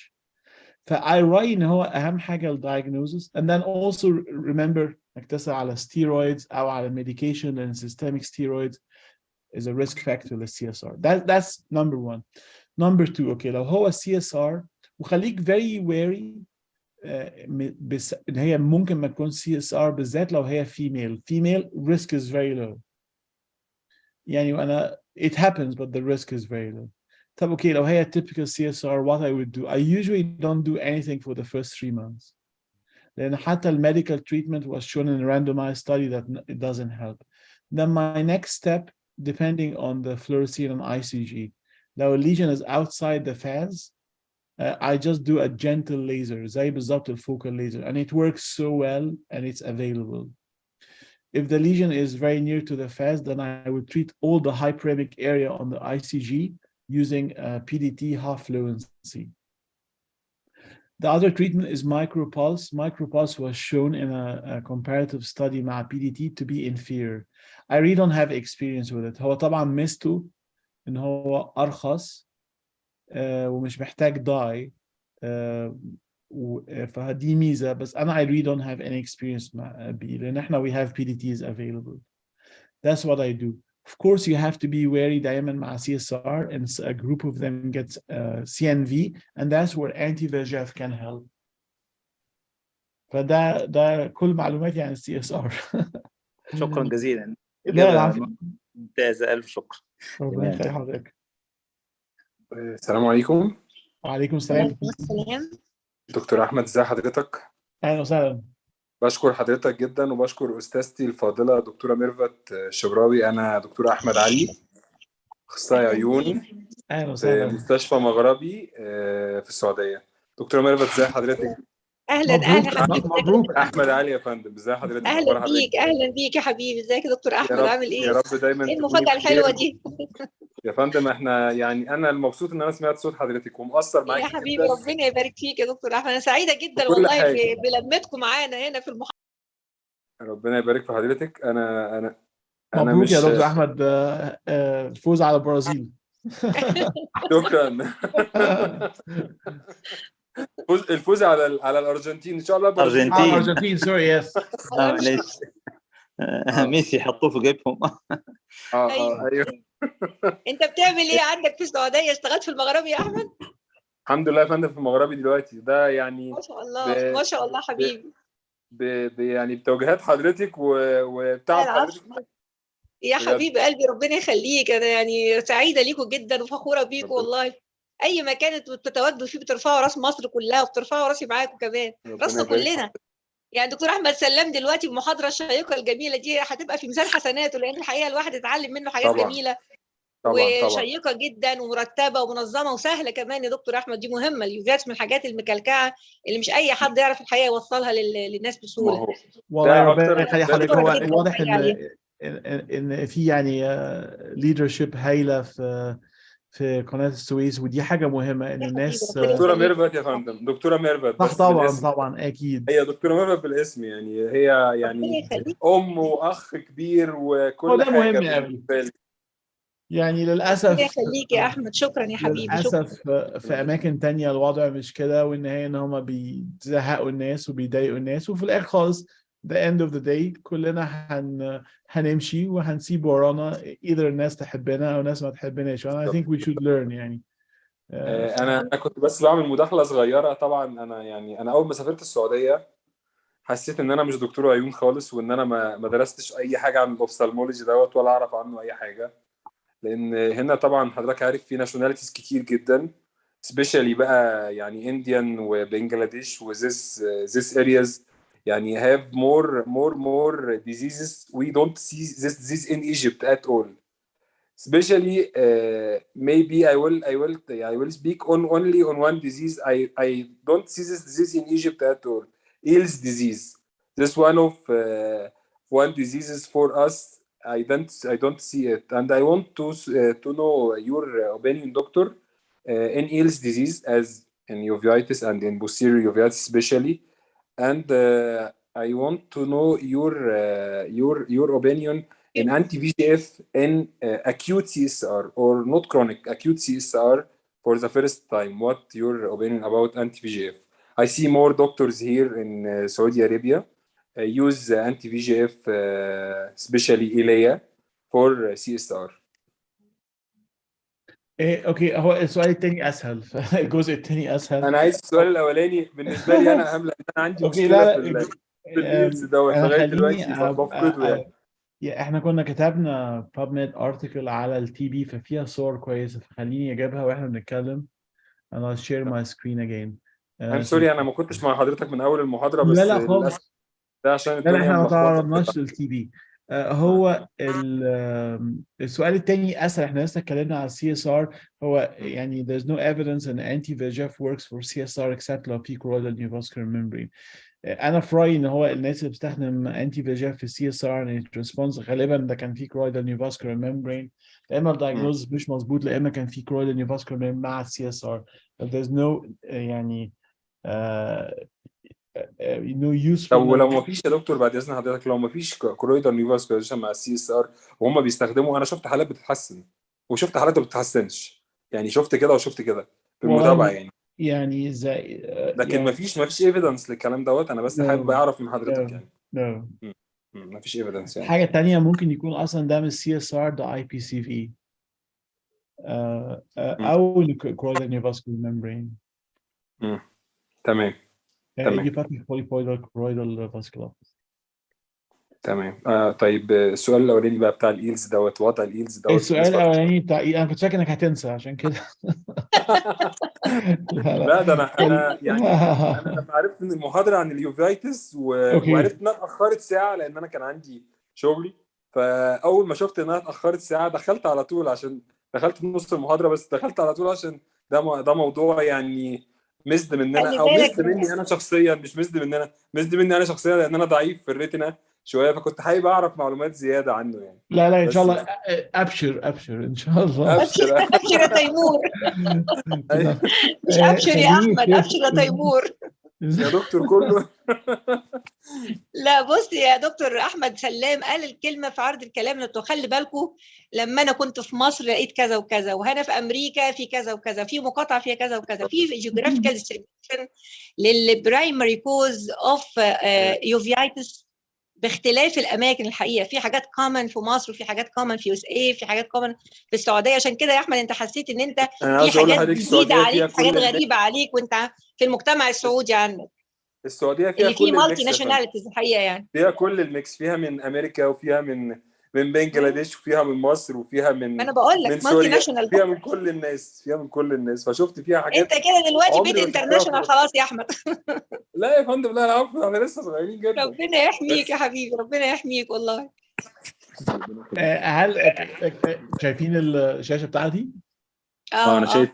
فI رأيي ان هو اهم حاجة الdiagnosis. And then also remember انك تسأل على steroids او على medication and systemic steroids is a risk factor لل CSR. That's number one. Number two, okay, لو هو CSR وخليك very wary ان هي ممكن ما تكون CSR بالذات لو هي female risk is very low. يعني وانا it happens but the risk is very low. طب okay, لو هي typical CSR, what I would do? I usually don't do anything for the first 3 months. لأن حتى medical treatment was shown in a randomized study that it doesn't help. Then my next step, depending on the fluorescein and ICG, لو a lesion is outside the FAS, I just do a gentle laser, زي بالظبط الfocal laser, and it works so well and it's available. If the lesion is very near to the FAS, then I would treat all the hyperemic area on the ICG using PDT half fluency. The other treatment is micropulse. Micropulse was shown in a comparative study مع PDT to be inferior. I really don't have experience with it. هو طبعا ميزته إن هو أرخص ومش محتاج dye فدي ميزة بس أنا I really don't have any experience بيه لأن إحنا we have PDTs available. That's what I do. Of course, you have to be wary دايما مع CSR and a group of them gets CNV and that's where anti-VEGF can help. فده كل معلوماتي عن CSR. شكرا جزيلا. لا العفو. ممتازة، ألف شكر. ربنا يخلي حضرتك. السلام عليكم. وعليكم السلام. دكتور أحمد ازي حضرتك؟ أهلا وسهلا. بشكر حضرتك جدا وبشكر أستاذتي الفاضلة دكتورة ميرفت الشبراوي. أنا دكتور أحمد علي، أخصائي عيون في مستشفى مغربي في السعودية. دكتورة ميرفت ازي حضرتك؟ اهلا حبيبي. مبروك. احمد علي يا فندم، ازي حضرتك؟ اهلا بيك يا حبيبي. ازيك يا دكتور احمد؟ عامل ايه؟ يا رب دايما ايه المفاجأة الحلوة دي؟ يا فندم احنا يعني انا المبسوط ان انا سمعت صوت حضرتك ومؤثر معاكي يا حبيبي جداً. ربنا يبارك فيك يا دكتور احمد. انا سعيدة جدا والله بلمتكم معانا هنا في المحاضرة. ربنا يبارك في حضرتك. انا مبروك مش يا دكتور احمد الفوز على البرازيل. شكرا. الفوز على الارجنتين ان شاء الله. الارجنتين سوري يس. معلش ميسي حطوه في جيبهم. ايوه. انت بتعمل ايه عندك في السعوديه؟ اشتغلت في المغربي يا احمد؟ الحمد لله يا فندم في المغربي دلوقتي. ده يعني ما شاء الله ما شاء الله حبيبي. يعني بتوجيهات حضرتك وبتعب حضرتك يا حبيبي قلبي ربنا يخليك. انا يعني سعيده ليكم جدا وفخوره بيكم والله. اي مكان انتوا بتتواجدوا فيه بترفعوا راس مصر كلها وبترفعوا راسي معاكم كمان، راسنا كلنا. يعني دكتور احمد سلام دلوقتي المحاضره الشيقه الجميله دي هتبقى في ميزان حسناته، لان الحقيقه الواحد اتعلم منه حاجات جميله وشيقه جدا ومرتبه ومنظمه وسهله كمان يا دكتور احمد. دي مهمه. اليوفيتس من الحاجات المكلكعه اللي مش اي حد يعرف الحقيقه يوصلها للناس بسهوله. والله ربنا يخلي حضرتك. هو واضح ان ان في يعني leadership هايله في قناه السويس، ودي حاجه مهمه ان الناس. دكتوره ميرفت يا فندم، دكتوره ميرفت صح بس طبعا بالاسم. طبعا اكيد. هي دكتوره ميرفت بالاسم، يعني هي يعني ام واخ كبير هو وكل ده حاجه مهم قوي بالنسبه لي. ربنا يعني للاسف. يخليك يا احمد، شكرا يا حبيبي، شكرا. للاسف في اماكن تانية الوضع مش كده، والنهايه ان هم بيزهقوا الناس وبيضايقوا الناس، وفي الاخر خالص the end of the day كلنا هنمشي وهنسيب ورانا either الناس تحبنا او ناس ما تحبناش. I think we should learn يعني. انا كنت بس بعمل مداخله صغيره. طبعا انا اول ما سافرت السعوديه حسيت ان انا مش دكتور عيون خالص، وان انا ما درستش اي حاجه عن الاوفثالمولوجي دوت، ولا اعرف عنه اي حاجه. لان هنا طبعا حضرتك عارف في ناشوناليتيز كتير جدا، سبيشالي بقى يعني انديان وبنجلاديش وذيس areas يعني have more diseases. We don't see this disease in Egypt at all. Especially maybe I will speak only on one disease. I don't see this disease in Egypt at all. Eels disease. This one diseases for us. I don't see it, and I want to know your opinion, doctor, in Eels disease as in uveitis and in posterior uveitis especially, and I want to know your opinion in anti-VEGF in acute CSR or not chronic, acute CSR for the first time. What your opinion about anti-VEGF? I see more doctors here in Saudi Arabia use anti-VEGF, especially Ilea, for CSR. اوكي، هو السؤال الثاني اسهل. الجزء الثاني اسهل. انا عايز السؤال الاولاني بالنسبه لي انا اهم، لان انا عندي اوكي، مشكله لا في لا. الريلز دوت انا لغايه خليني دلوقتي بفقده يعني. احنا كنا كتبنا PubMed article على التي بي، ففيها صور كويسه، فخليني اجيبها واحنا بنتكلم. انا share my screen again. I'm sorry انا ما كنتش مع حضرتك من اول المحاضره، لا بس لا للاسف خالص. ده عشان لا الدنيا احنا ما ملخبطه تعرضناش للتي بي. هو السؤال الثاني اسهل. احنا لسه اتكلمنا على السي اس ار. هو يعني there's no evidence ان anti-VEGF works for CSR except لو في choroidal neovascular membrane. انا في رايي ان هو الناس اللي بتستخدم anti-VEGF في السي اس ار ريسبونس غالبا ده كان في choroidal neovascular membrane. يا اما الدايجنوز مش مظبوط، يا اما كان في choroidal neovascular membrane مع السي اس ار. there's no يعني no useful. طب ولو ما فيش يا دكتور بعد اذن حضرتك، لو ما فيش كرويدال نيوفاسكولاريزيشن مع السي اس ار وهم بيستخدموا، انا شفت حالات بتتحسن وشفت حالات ما بتتحسنش، يعني شفت كده وشفت كده بالمتابعه يعني. يعني زي لكن ما فيش ايفيدنس للكلام دوت. انا بس حابب اعرف من حضرتك يعني. ما فيش ايفيدنس يعني. حاجه تانية ممكن يكون اصلا ده مش سي اس ار، ده اي بي سي في او choroidal neovascular membrane. تمام تمام idiopathic polypoidal choroidal vasculopathy. تمام. طيب السؤال الاولاني بقى بتاع الايلز دوت، وضع الايلز دوت. السؤال الاولاني بتاع انا كنت فاكر انك هتنسى عشان كده. لا ده انا يعني انا لما عرفت ان المحاضره عن اليوفيتس وعرفت انها اتاخرت ساعه لان انا كان عندي شغل، فاول ما شفت انها اتاخرت ساعه دخلت على طول، عشان دخلت في نص المحاضره بس دخلت على طول عشان ده موضوع يعني مزد مننا او مزد مني انا شخصيا، مش مزد مننا، مزد مني انا شخصيا لان انا ضعيف في الريتنا شويه، فكنت حابب اعرف معلومات زياده عنه يعني. لا ان شاء الله. ابشر ان شاء الله. ابشر يا تيمور. مش ابشر يا احمد، ابشر يا تيمور يا دكتور كله. لا بص يا دكتور احمد سلام قال الكلمه في عرض الكلام، لو خلي بالكم لما انا كنت في مصر لقيت كذا وكذا، وهنا في امريكا في كذا وكذا، في مقاطعه فيها كذا وكذا، في جيوغرافيكال ديستريبيوشن للبرايمري كوز اوف يوفيايتس باختلاف الاماكن. الحقيقه في حاجات كومن في مصر، وفي حاجات كومن في USA، في حاجات كومن في السعوديه. عشان كده يا احمد انت حسيت ان انت في حاجات جديده عليك، حاجات غريبه عليك وانت في المجتمع السعودي عنك. السعوديه فيها اللي فيه كل مالتي ناشوناليتيز الحقيقه يعني. فيها كل الميكس، فيها من امريكا وفيها من بنجلاديش وفيها من مصر وفيها من انا بقول لك من مالتي سوريا، ناشونال، فيها من كل الناس، فيها من كل الناس. فشفت فيها حاجات انت كده دلوقتي بقيت عمري ما شفتها انترناشونال خلاص يا احمد. لا يا فندم، لا العفو، احنا لسه صغيرين جدا. ربنا يحميك يا حبيبي، ربنا يحميك والله. هل شايفين الشاشه بتاعتي؟ انا شايف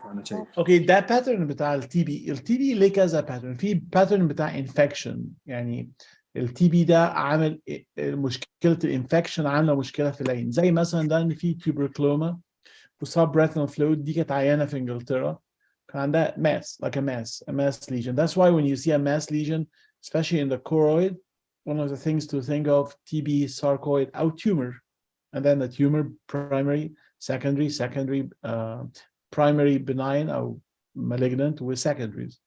اوكي. ده باترن بتاع التي بي. التي بي ليه كذا باترن. في باترن بتاع انفكشن، يعني التي بي ده عامل مشكله الانفكشن، عامله مشكله في العين، زي مثلا ده ان في تيوبركلوما وسب ريتينال فلويد. دي كانت عيانه في انجلترا كان عندها mass, like a mass lesion. That's why when you see a mass lesion, especially in the choroid, one of the things to think of TB, sarcoid, or tumor, and then the tumor primary, secondary, primary benign or malignant with secondaries.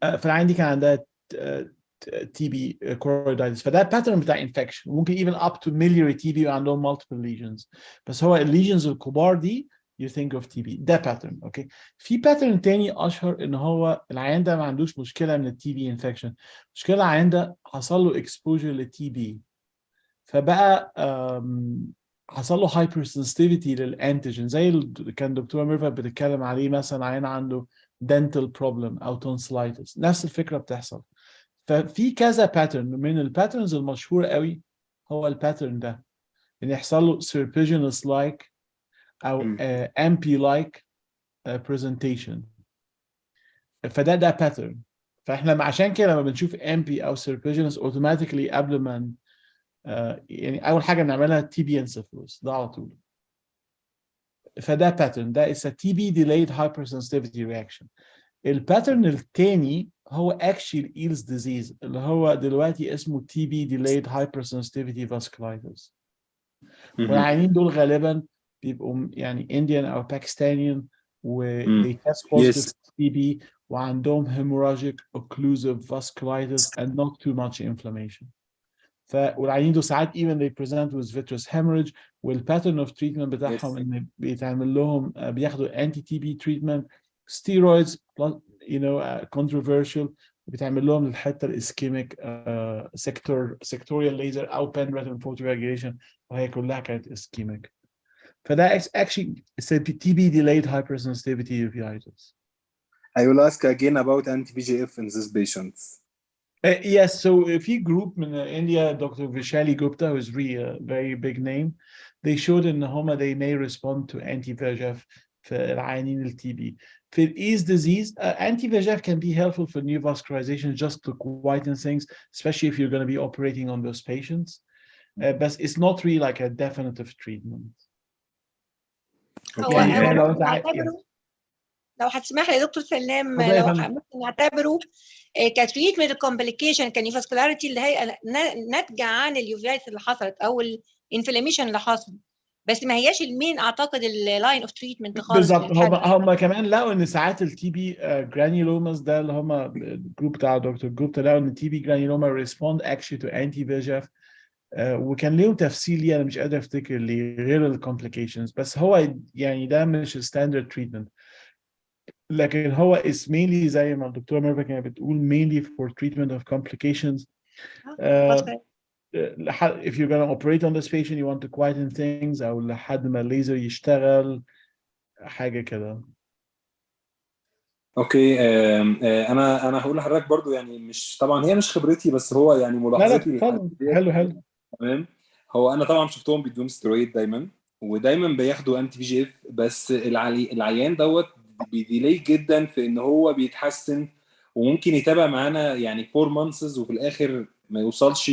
فالعين دي كان عندها TB choroiditis. فده pattern بتاع infection. ممكن even up to miliary TB وعندهم multiple lesions. بس هو الليجنز الكبار دي you think of TB. ده pattern. اوكي. في pattern تاني اشهر ان هو العيان ده ما عندوش مشكله من الTB infection. مشكله العيان ده حصل له exposure للTB. فبقى حصل له hypersensitivity للانتيجين، زي اللي كان دكتوره ميرفت بتتكلم عليه، مثلا عيان عنده dental problem او tonsillitis. نفس الفكره بتحصل. ففي كذا باترن. من الباترنز المشهوره قوي هو الباترن ده، ان يحصل له serpiginous like او ampi like presentation. فده باترن. فاحنا عشان كده لما بنشوف ampi او serpiginous automatically قبل ما يعني اول حاجه بنعملها تي بي انسفلوس ده على طول. فده باترن، ده is a TB delayed hypersensitivity reaction. الباترن الثاني هو actual Eales disease اللي هو دلوقتي اسمه TB delayed hypersensitivity vasculitis. والعيانين دول غالبا بيبقوا يعني Indian او Pakistani و they test positive TB وعندهم hemorrhagic occlusive vasculitis and not too much inflammation. والعيانين دول ساعات even they present with vitreous hemorrhage. والباترن of treatment بتاعهم ان بيتعمل لهم بياخدوا anti TB treatment steroids you know controversial. بيتعمل لهم الحته الاسكيميك sectorial laser او pen retinal photocoagulation وهي كلها كانت اسكيميك. فده actually TB delayed hypersensitivity uveitis. I will ask again about anti-VEGF in these patients. Yes, so if you group in India, Dr. Vishali Gupta, who is really a very big name, they showed in Homa they may respond to anti-VEGF for العيانين الTB. For Ease disease, anti-VEGF can be helpful for new vascularization just to quieten things, especially if you're going to be operating on those patients. But it's not really like a definitive treatment. لو هتسمح لي يا دكتور سلام، لو ممكن نعتبره كتريتمنت كومبليكيشن كنيفاسكولاريتي اللي هي ناتجه عن اليوفيتس اللي حصلت او الانفلاميشن اللي حصل، بس ما هياش المين اعتقد اللاين اوف تريتمنت خالص. بالظبط. هم كمان لقوا ان ساعات التي بي جرانيولوماز ده اللي هم الجروب بتاع دكتور جروب لقوا ان التي بي جرانيولوما ريسبوند اكشلي تو انتي فيجاف. وكان ليه تفسير ليه انا مش قادر افتكر ليه غير الكومبليكيشنز، بس هو يعني ده مش الستاندرد تريتمنت. لكن هو is mainly زي ما الدكتوره ميرفا كانت بتقول mainly for treatment of complications. If you're going to operate on this patient you want to quieten things او لحد ما الليزر يشتغل حاجه كده. اوكي. انا هقول لحضرتك برضو يعني مش طبعا هي مش خبرتي بس هو يعني ملاحظتي. حلو. تمام. هو انا طبعا شفتهم بيدوم ستيرويد دايما ودايما بياخدوا انتي في جي اف، بس العيان دوت بيديلي جدا في ان هو بيتحسن وممكن يتابع معانا يعني 4 months وفي الاخر ما يوصلش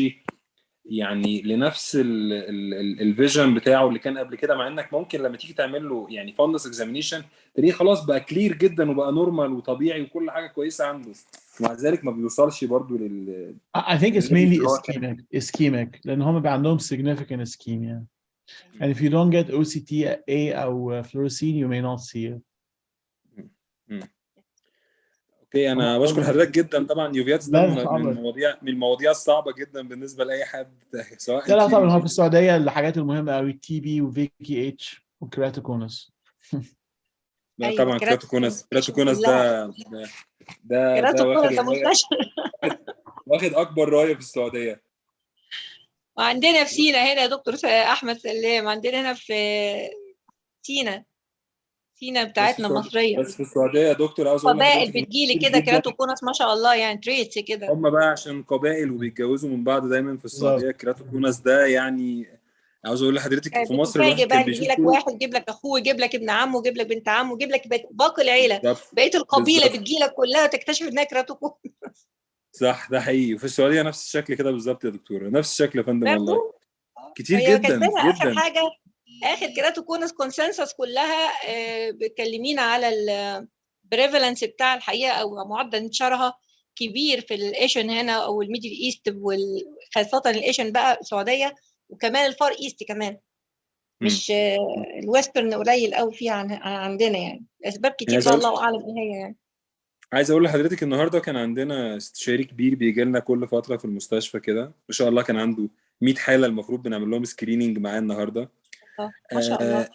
يعني لنفس الفيجن بتاعه اللي كان قبل كده، مع انك ممكن لما تيجي تعمل له يعني فاندس اكزامينيشن تلاقيه خلاص بقى كلير جدا وبقى نورمال وطبيعي وكل حاجه كويسه عنده، مع ذلك ما بيوصلش برضو لل I think it's mainly ischemic لان هم بقى عندهم significant ischemia. And if you don't get OCTA او fluorescein you may not see it. اوكي. انا بشكر حضرتك جدا. طبعا يوفيتس ده من المواضيع الصعبه جدا بالنسبه لاي حد سواء لا طبعا هو في السعوديه الحاجات المهمه قوي التي بي وفيكي اتش وكراتوكونس. لا طبعا كراتوكونس ده واخد اكبر رايه في السعوديه. وعندنا في سينا هنا يا دكتور احمد سلام، عندنا هنا في سينا بتاعتنا مصريه، بس في السعوديه يا دكتور عاوز اقول لحضرتك قبائل بتجيلي كده كراتوكونس ما شاء الله يعني تريتس كده. هم بقى عشان قبائل وبيتجوزوا من بعض دايما في السعوديه. كراتوكونس ده يعني عاوز اقول لحضرتك في مصر الواحد كان بيجي لك واحد يجيب لك اخوه يجيب لك ابن عمه يجيب لك بنت عمه يجيب لك باقي العيله، بقيه القبيله بتجي لك كلها وتكتشف انها كراتوكونس. صح، ده حقيقي. وفي السعوديه نفس الشكل كده بالظبط يا دكتوره، نفس الشكل يا فندم والله. كتير هي جدا كاتبانا اخر جدا. حاجه، اخر كيراتوكونس كونسنسس كلها بتكلمينا على البريفالنس بتاع الحقيقه او معدل انتشارها كبير في الايشن هنا او الميدل ايست، وخاصه الايشن بقى السعوديه، وكمان الفار ايست كمان، مش الويسترن قليل قوي فيها عندنا يعني، اسباب كتير بقى الله اعلم ايه هي يعني. عايز اقول لحضرتك النهارده كان عندنا استشاري كبير بيجي لنا كل فتره في المستشفى كده، ما شاء الله كان عنده 100 حاله المفروض بنعمل لهم سكريننج معاه النهارده. ما شاء الله.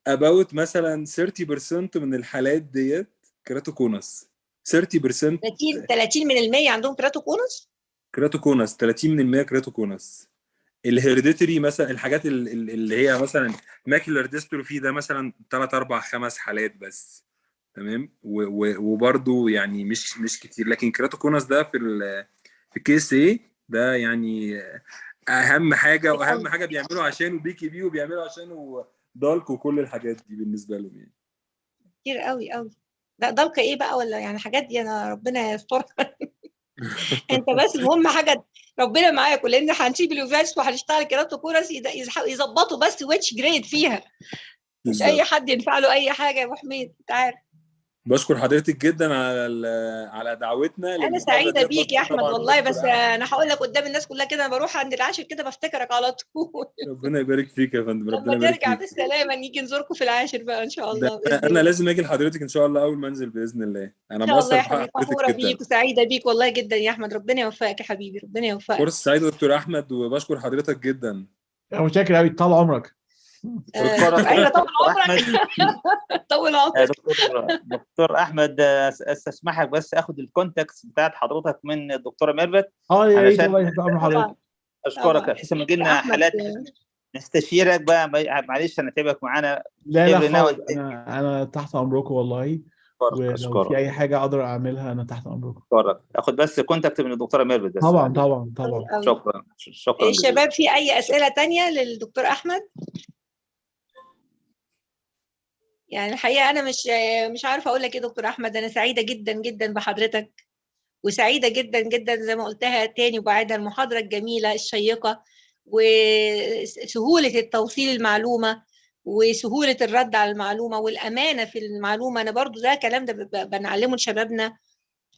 about مثلا 30% من الحالات ديت كيراتوكونس. 30% 30% عندهم كيراتوكونس. كيراتوكونس 30% كيراتوكونس. الهيريديتري مثلا الحاجات اللي هي مثلا ماكيولار ديستروفي ده مثلا 3 4 5 حالات بس، تمام. وبرده يعني مش كتير، لكن كيراتوكونس ده في كيس ايه ده يعني اهم حاجه، واهم حاجه بيعملوا عشانه بيكي بي، وبيعملوا عشانه دالك وكل الحاجات دي بالنسبه لهم يعني. كتير قوي قوي. لا دالك ايه بقى ولا يعني حاجات دي انا ربنا يسترها. انت بس المهم حاجه ربنا معاكم، لان هنسيب اليوفيتس وهنشتغل كيراتوكونس يظبطوا بس ويتش جريد فيها، مش اي حد ينفع له اي حاجه يا ابو حميد انت عارف. بشكر حضرتك جدا على دعوتنا انا سعيده بيك يا احمد والله، بس انا هقول لك قدام الناس كلها كده، انا بروح عند العاشر كده بفتكرك على طول. ربنا يبارك فيك يا فندم، ربنا لما يبارك ترجع فيك. بالسلامه نيجي نزوركم في العاشر بقى ان شاء الله باذن انا الله. لازم اجي لحضرتك ان شاء الله اول ما انزل باذن الله. انا ان شاء الله مقصر يا في حق حبيبي، حضرتك فخوره جدا. بيك وسعيده بيك والله جدا يا احمد، ربنا يوفقك يا حبيبي، ربنا يوفقك. فرصه سعيده دكتور احمد، وبشكر حضرتك جدا. متشكر قوي، طال عمرك. ايوه طول عمرك. طول عمرك. دكتور احمد، استسمحك بس اخد الكونتاكت بتاعت حضرتك من الدكتوره ميرفت يا ريت علشان والله امر حضرتك. اشكرك بحيث لما جينا حالات نستشيرك بقى، معلش هنتعبك معانا. لا خالص، انا تحت امركم والله، ولو أشكرك. في اي حاجه اقدر اعملها انا تحت امركم. اشكرك. اخد بس كونتاكت من الدكتوره ميرفت بس. طبعا طبعا طبعا. شكرا جزيلا. الشباب في اي اسئله تانية للدكتور احمد؟ يعني الحقيقه انا مش عارفه اقول لك ايه دكتور احمد، انا سعيده جدا جدا بحضرتك، وسعيده جدا جدا زي ما قلتها تاني وبعدها، المحاضره الجميله الشيقه وسهوله التوصيل المعلومه وسهوله الرد على المعلومه والامانه في المعلومه. انا برضو ده كلام ده بنعلمه لشبابنا،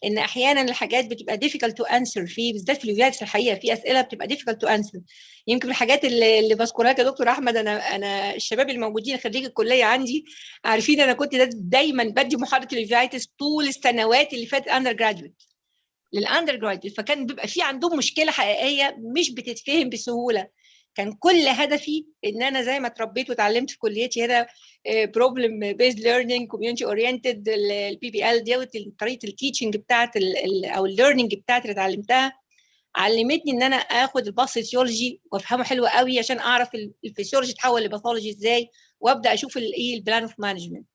ان احيانا الحاجات بتبقى difficult to answer فيه، بالذات في اليوفيتس الحقيقه في اسئله بتبقى difficult to answer. يمكن الحاجات اللي بذكرها لك يا دكتور احمد، انا الشباب الموجودين خريج الكليه عندي عارفين انا كنت دايما بدي محاضره اليوفيتس طول السنوات اللي فاتت اندر جراديويت للاندر جراديويت، فكان بيبقى في عندهم مشكله حقيقيه مش بتتفهم بسهوله. كان كل هدفي ان انا زي ما اتربيت وتعلمت في كليتي هنا بروبلم بيزد ليرنينج كوميونتي اورينتد البي بي ال دي، طريقه التيتشنج بتاعت او الليرنينج بتاعت اللي اتعلمتها علمتني ان انا اخد الباثولوجي وافهمه حلو قوي عشان اعرف الفسيولوجي تحول لباثولوجي ازاي، وابدا اشوف الايه البلان اوف مانجمنت.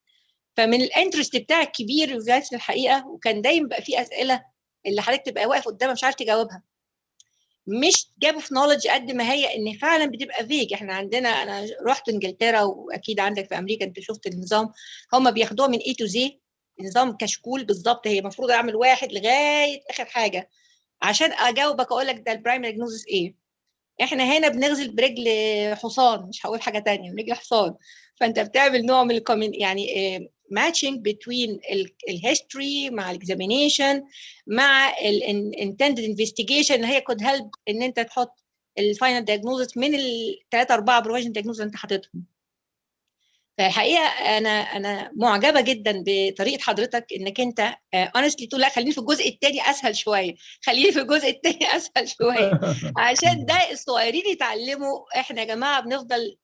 فمن الانترست بتاعي الكبير في الحقيقه، وكان دايما بقى في اسئله اللي حضرتك تبقى واقف قدامها مش عارف تجاوبها، مش جابوا في نولج قد ما هي ان فعلا بتبقى فيج. احنا عندنا، انا رحت انجلترا واكيد عندك في امريكا انت شفت النظام، هم بياخدوها من اي تو زي، نظام كشكول بالظبط، هي المفروض اعمل واحد لغايه اخر حاجه عشان اجاوبك اقول لك ده البرايمري دياجنوستس ايه. احنا هنا بنغزل برجل حصان، مش هقول حاجه ثانيه، برجل حصان. فانت بتعمل نوع من يعني matching between الهيستوري مع الاكزامينيشن مع الانتندد انفستيجيشن اللي هي could help ان انت تحط الفاينل دايجنوزس من الثلاثه اربعه بروفيجن دايجنوزس اللي انت حاططهم. فالحقيقه انا معجبه جدا بطريقه حضرتك انك انت honestly تقول لا خليني في الجزء الثاني اسهل شويه، خليني في الجزء الثاني اسهل شويه عشان ده الصغيرين يتعلموا. احنا يا جماعه بنفضل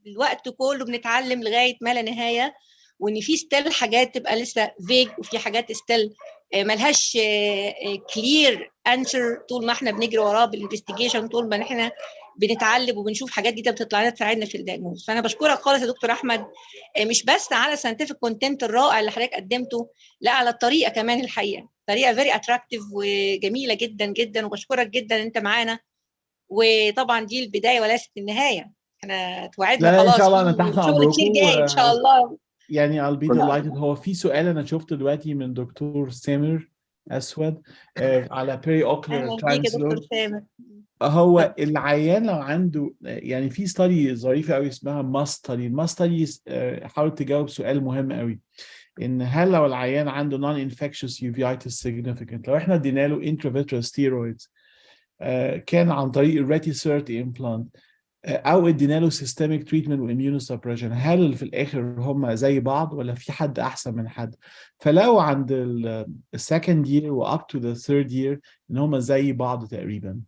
الوقت كله بنتعلم لغايه ما لا نهايه، وان في ستيل حاجات تبقى لسه فيج، وفي حاجات ستيل ملهاش كلير انسر طول ما احنا بنجري وراه بالانفستيجيشن، طول ما احنا بنتعلم وبنشوف حاجات جديده بتطلع لنا تساعدنا في الدياجنوز. فانا بشكرك خالص يا دكتور احمد، مش بس على الساينتفك كونتنت الرائع اللي حضرتك قدمته، لا على الطريقه كمان، الحقيقه طريقه فيري اتراكتيف وجميله جدا جدا، وبشكرك جدا ان انت معانا. وطبعا دي البدايه وليست النهايه، احنا توعدنا لا خلاص ان شاء الله انا تحت شغل كتير جاي ان شاء الله. يعني I'll be delighted. هو في سؤال انا شفته دلوقتي من دكتور سامر اسود على periocular بيك يا دكتور triamcinolone. سامر. هو العيان لو عنده يعني في ستادي ظريفه قوي اسمها ماست ستادي. الماست ستادي حاولت تجاوب سؤال مهم قوي، ان هل لو العيان عنده non-infectious uveitis significant، لو احنا ادينا له intravitreal steroids كان عن طريق الريتيسيرت implant او ادينا له systemic treatment وimmunosuppression، هل في الاخر هم زي بعض ولا في حد احسن من حد؟ فلو عند السكند year و up to the third year ان هم زي بعض تقريبا.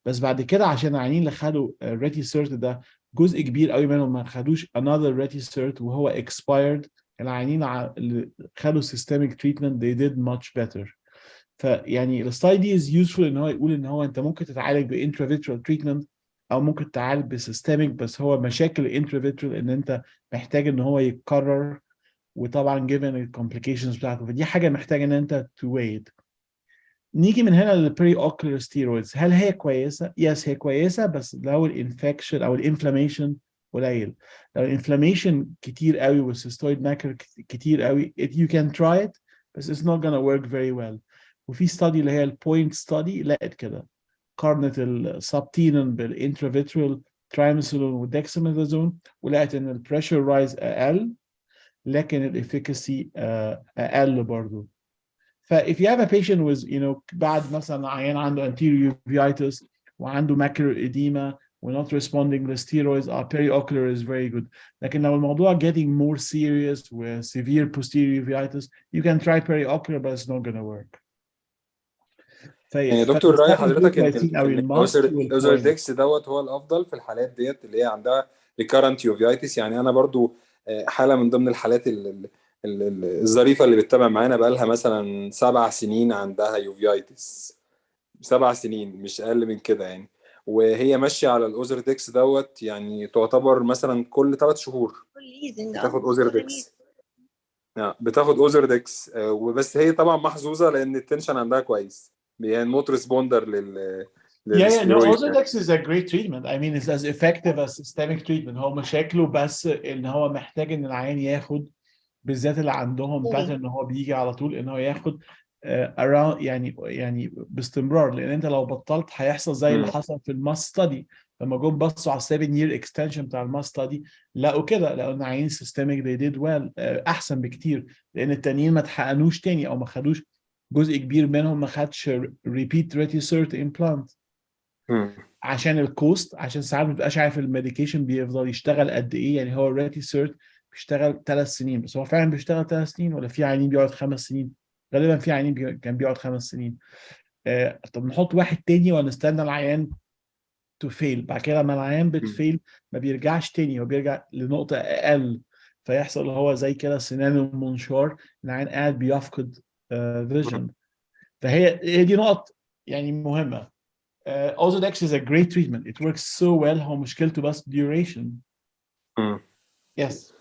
بس بعد كده عشان العيانين اللي خدوا ريتيسيرت ده جزء كبير قوي منهم ما خدوش another ريتيسيرت وهو expired، العيانين اللي خدوا systemic treatment they did much better. فيعني الستايل دي is useful ان هو يقول ان هو انت ممكن تتعالج بانترافيترال تريتمنت او ممكن تتعالج بسيستميك، بس هو مشاكل الانترافيترال ان انت محتاج ان هو يتكرر، وطبعا given الكومبليكيشنز بتاعته، فدي حاجه محتاج ان انت to wait. نيجي من هنا للبري اوكلر ستيرويدز، هل هي كويسه؟ يس هي كويسه، بس لو الانفكشن او الانفلاميشن قليل. لو الانفلاميشن كتير قوي والسيستويد ماكر كتير قوي you can try it بس it's not gonna work very well. وفي ستادي اللي هي البوينت ستادي لقت كده، قارنت السبتينون بالانترافيترال ترايمسولون والدكساميثازون، ولقت ان البريشر رايز اقل لكن الافيكاسي اقل برضه. if you have a patient with بعد مثلا عيان عنده anterior uveitis وعنده macular edema و not responding to steroids, periocular is very good. لكن لو الموضوع getting more serious with severe posterior uveitis, you can try periocular but it's not gonna work. يعني دكتور رأي حضرتك ان الاوزردكس دوت هو الافضل في الحالات ديت اللي هي عندها recurrent uveitis؟ يعني انا برضو حالة من ضمن الحالات الظريفة اللي بتتابع معانا بقالها مثلا 7 سنين عندها uveitis، 7 سنين مش اقل من كده يعني، وهي ماشية على الاوزردكس دوت، يعني تعتبر مثلا كل 3 شهور بتاخد اوزردكس. بتاخد اوزردكس وبس. هي طبعا محظوظة لان التنشن عندها كويس، يعني نوت ريسبوندر no, Ozurdex is a great treatment. I mean, it's as effective as systemic treatment. هو مشاكله بس ان هو محتاج ان العيان ياخد، بالذات اللي عندهم باترن ان هو بيجي على طول، ان هو ياخد around يعني باستمرار، لان انت لو بطلت هيحصل زي اللي حصل في الماس ستادي لما جم بصوا على 7 year extension بتاع الماس ستادي، لقوا كده، لقوا ان عيان systemic they did well احسن بكتير، لان التانيين ما اتحقنوش تاني او ما خدوش، جزء كبير منهم ما خدش repeat retisert implant عشان الكوست، عشان ساعات ما بتبقاش عارف الميديكيشن بيفضل يشتغل قد ايه. يعني هو الريتيسيرت بيشتغل 3 سنين بس، هو فعلا بيشتغل 3 سنين ولا في عيانين بيقعد 5 سنين؟ غالبا في عيانين كان بيقعد 5 سنين. طب نحط واحد تاني ونستنى العيان تو فيل، بعد كده لما العيان بتفيل ما بيرجعش تاني، هو بيرجع لنقطة أقل، فيحصل هو زي كده سنان المنشار، العيان قاعد بيفقد فيجن. فهي دي نقط يعني مهمة. Ozurdex is a great treatment. It works so well. هو مشكلته بس duration. Yes.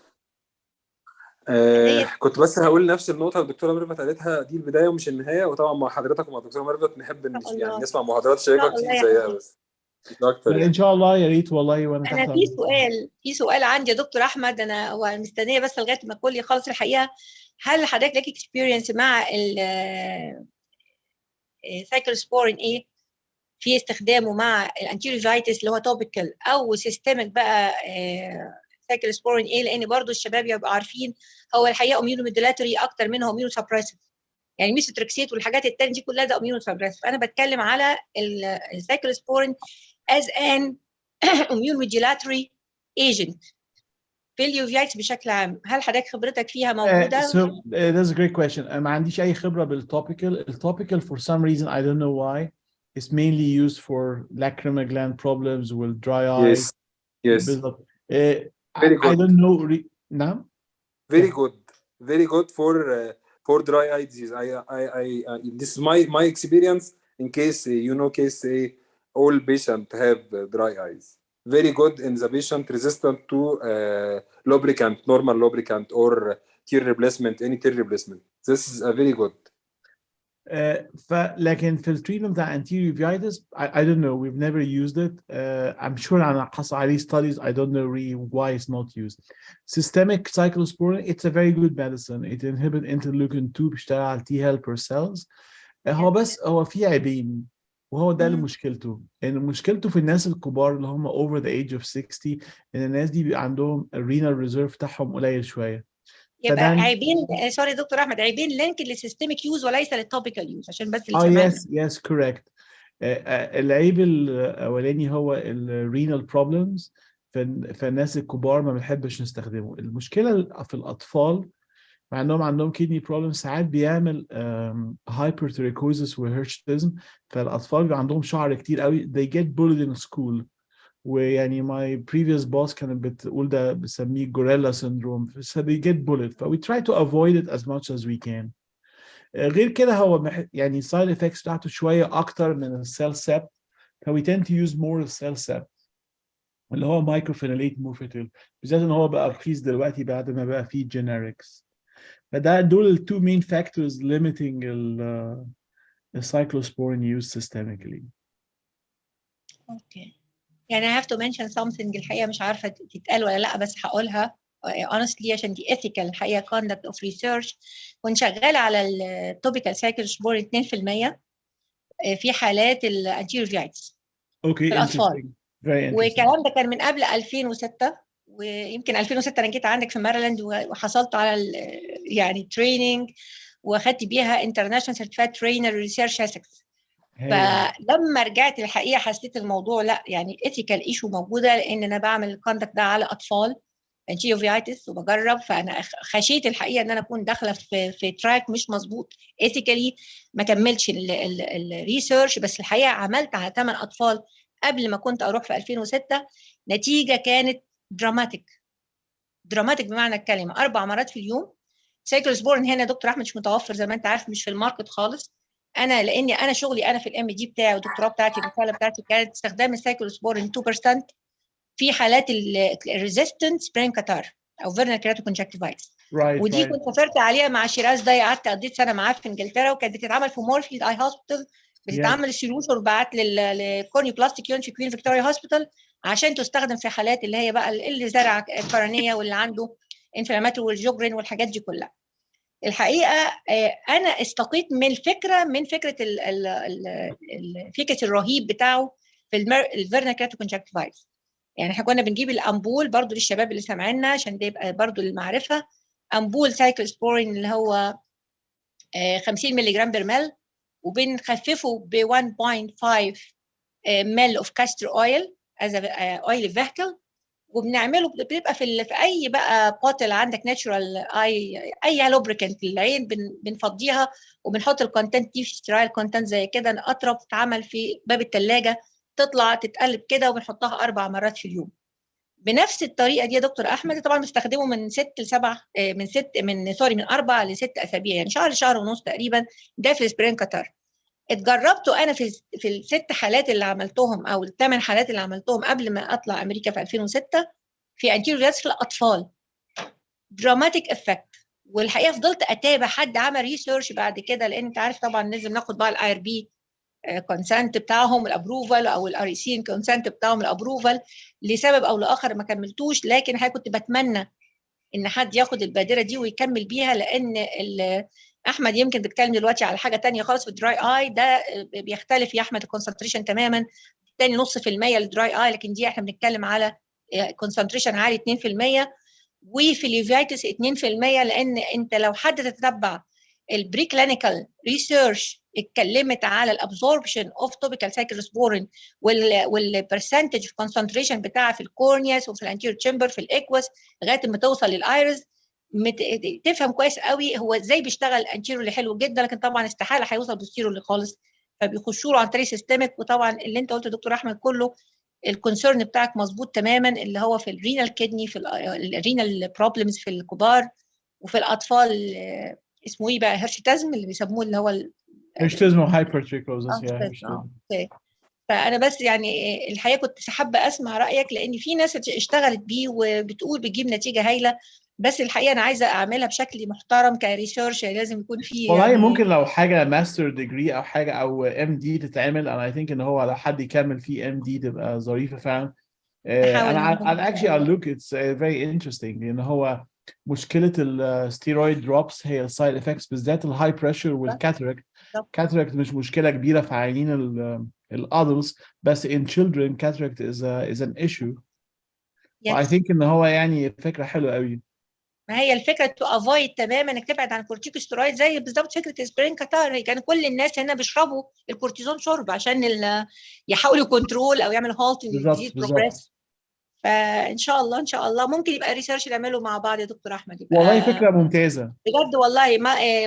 كنت بس هقول نفس النقطة الدكتورة ميرفت قالتها، دي البداية ومش النهاية، وطبعا مع حضرتك ومع الدكتورة ميرفت نحب يعني نسمع محاضرات شيقة كتير زيها، بس مش أكتر يعني. إن شاء الله يا ريت والله. وأنا أنا في سؤال عندي يا دكتور أحمد، أنا مستنية بس لغاية ما الكل يخلص الحقيقة. هل حضرتك لك اكسبيرينس مع سايكلوسبورين ايه في استخدامه مع الانتيروفايتس اللي هو توبيكال او سيستميك بقى سايكلوسبورين ايه؟ لان برضو الشباب يبقوا عارفين هو الحقيقه اميونوموديلاتوري اكتر منها اميونوسبريسيف، يعني ميثوتريكسيت والحاجات التانية دي كلها ده اميونوسبريسيف. انا بتكلم على السايكلوسبورين as an immunomodulatory agent في اليوفيتس بشكل عام. هل حضرتك خبرتك فيها موجوده؟ So that's a great question. ما عنديش أي خبرة بالتوبيكال. التوبيكال for some reason I don't know why it's mainly used for lacrimal gland problems with dry eyes. Yes. بالضبط. Very good. I don't know. نعم. Very good. Very good for dry eye disease. This is my experience in case case all patients have dry eyes. Very good in the patient resistant to lubricant, normal lubricant or tear replacement, any tear replacement. This is a very good. لكن في التريتمنت بتاع anterior uveitis I don't know, we've never used it. I'm sure أنا حصل عليه studies. I don't know really why it's not used. Systemic cyclosporin, it's a very good medicine. It inhibits interleukin 2 بيشتغل على T helper cells. هو بس هو في عيبين، وهو ده اللي مشكلته، ان مشكلته في الناس الكبار اللي هم over the age of 60، ان الناس دي بيبقى عندهم الرينال ريزيرف بتاعهم قليل شويه. يبقى عيبين، سوري دكتور احمد، عيبين لينك للسيستميك يوز وليس للتوبيكال يوز، عشان بس اللي سمعنا. يس كوريكت. العيب الاولاني هو الرينال بروبلمز، فالناس الكبار ما بنحبش نستخدمه. المشكله في الاطفال مع انهم عندهم كيدني بروبلم ساعات بيعمل هايبرتريكوزس وهيرشتزم، فالاطفال بيبقى عندهم شعر كتير قوي they get bullied in school. ويعني my previous boss كانت بتقول ده بسميه gorilla syndrome، so they get bullied. ف we try to avoid it as much as we can. غير كده هو يعني side effects بتاعته شويه اكتر من السيل ساب، ف we tend to use more السيل ساب اللي هو مايكروفينوليت مورفيتول، بالذات ان هو بقى رخيص دلوقتي بعد ما بقى فيه generics. فده دول ال two main factors limiting the cyclosporin use systemically. اوكي. يعني I have to mention something الحقيقة مش عارفة تتقال ولا لا، بس هقولها honestly عشان دي ethical الحقيقة conduct of research. كنت شغالة على التوبيكال cyclosporin 2% في حالات الانتيريور uveitis في الأطفال. والكلام ده كان من قبل 2006، ويمكن 2006 انا جيت عندك في ماريلاند وحصلت على يعني تريننج واخدت بيها انترناشونال سيرتيفايد ترينر ريسيرش اسكس. فلما رجعت الحقيقه حسيت الموضوع لا يعني ايثيكال ايشو موجوده، لان انا بعمل الكوندكت ده على اطفال uveitis وبجرب. فانا خشيت الحقيقه ان انا اكون داخله في تراك مش مظبوط ايثيكالي، ما كملتش الريسيرش. بس الحقيقه عملت على 8 اطفال قبل ما كنت اروح في 2006. نتيجه كانت دراماتيك بمعنى الكلمه، 4 مرات في اليوم. سايكلوسبورين هنا دكتور احمد مش متوفر زي ما انت عارف، مش في الماركت خالص. لاني انا شغلي انا في الام دي بتاعي والدكتوراه بتاعتي الرساله بتاعتي كانت استخدام السايكلوسبورين 2% في حالات الريزيستنت سبرين كاتار او فيرنال كيراتوكونجكتيفايتس. ودي كنت سافرت عليها مع شيراز ده، قعدت قضيت سنه معاه في انجلترا، وكانت بتتعمل في مورفيد اي هوسبيتال، بتتعمل السوليوشن وبعت للكورنيو بلاستيك يونت في كوين فيكتوريا هوسبيتال عشان تستخدم في حالات اللي هي بقى اللي زرع قرنيه واللي عنده انفلاماتوري والجوجرين والحاجات دي كلها. الحقيقه انا استقيت من فكره الفيكس الرهيب بتاعه في الفيرنال كيراتوكونجكتيفايتس. يعني احنا كنا بنجيب الامبول برضو للشباب اللي سامعينا عشان ده يبقى برضو للمعرفه. امبول سايكلوسبورين اللي هو 50 مللي جرام برمل، وبنخففه ب 1.5 مل اوف كاستر اويل از اويل فيكل، وبنعمله بيبقى في اي بقى بوتل عندك ناتشورال اي لوبريكنت للعين، بنفضيها وبنحط الكونتنت دي في سترايل كونتنت زي كده، اطرف تتعمل في باب الثلاجه، تطلع تتقلب كده، وبنحطها 4 مرات في اليوم. بنفس الطريقه دي يا دكتور احمد طبعا بنستخدمه من 4 ل 6 اسابيع، يعني شهر ونص تقريبا. ده في السبرين كاتار. اتجربته انا في ال6 حالات اللي عملتهم او ال8 حالات اللي عملتهم قبل ما اطلع امريكا في 2006 في انتيريور في الاطفال. دراماتيك افكت. والحقيقه فضلت اتابع حد عمل ريسيرش بعد كده، لان انت عارف طبعا لازم ناخد بقى الاي ار بي كونسنت بتاعهم الابروفال، او الار اي سي كونسنت بتاعهم الابروفال. لسبب او لاخر ما كملتوش، لكن الحقيقه كنت بتمنى ان حد ياخد البادره دي ويكمل بيها، لان احمد يمكن بيتكلم دلوقتي على حاجه ثانيه خالص في الدراي اي. ده بيختلف يا احمد الكونسنتريشن تماما، الثاني 0.5% للدراي اي، لكن دي احنا بنتكلم على كونسنتريشن عالي 2%، وفي اليوفيتس 2%. لان انت لو حد تتبع البري كلينيكال ريسيرش اتكلمت على الابزوربشن اوف توبيكال سايكلوسبورين والبرسنتج كونسنتريشن بتاعها في الكورنياس وفي الانتيريور تشامبر في الاكوس لغايه ما توصل للايرس، تفهم كويس قوي هو ازاي بيشتغل انتيريور اللي حلو جدا، لكن طبعا استحاله هيوصل بوستيريور اللي خالص، فبيخشوا له عن طريق سيستميك. وطبعا اللي انت قلته دكتور احمد كله الكونسيرن بتاعك مظبوط تماما، اللي هو في الرينال كيدني، في الرينال بروبلمز في الكبار، وفي الاطفال اسمه ايه بقى هيرشتزم اللي بيسموه اللي هو هيرشتزم وهايبرتريكوزس. فانا بس يعني الحقيقه كنت حابه اسمع رايك، لان في ناس اشتغلت بيه وبتقول بتجيب نتيجه هايله، بس الحقيقه انا عايزه اعملها بشكل محترم كريسيرش، يعني لازم يكون فيه والله يعني ممكن لو حاجه ماستر ديجري او حاجه او ام دي تتعمل. انا اي ثينك ان هو لو حد يكمل فيه ام دي تبقى ظريفه فعلا. انا actually look it's very interesting، لان هو مشكله الستيرويد دروبس هي السايد افكتس بالذات الهاي بريشر والكاتراكت cataract مش مشكلة كبيرة في عيانين الادلتس، بس in children cataract is an issue. I think ان هو يعني فكرة حلوة قوي. ما هي الفكره تو افويد تماما انك تبعد عن الكورتيكوستيرويد، زي بالظبط فكره سبرين كاتار. كان كل الناس هنا بيشربوا الكورتيزون شرب عشان يحاولوا كنترول او يعمل هولت للديزيز بروجريس. فان شاء الله ان شاء الله ممكن يبقى ريسيرش نعمله مع بعض يا دكتور احمد. يبقى والله فكره ممتازه بجد والله.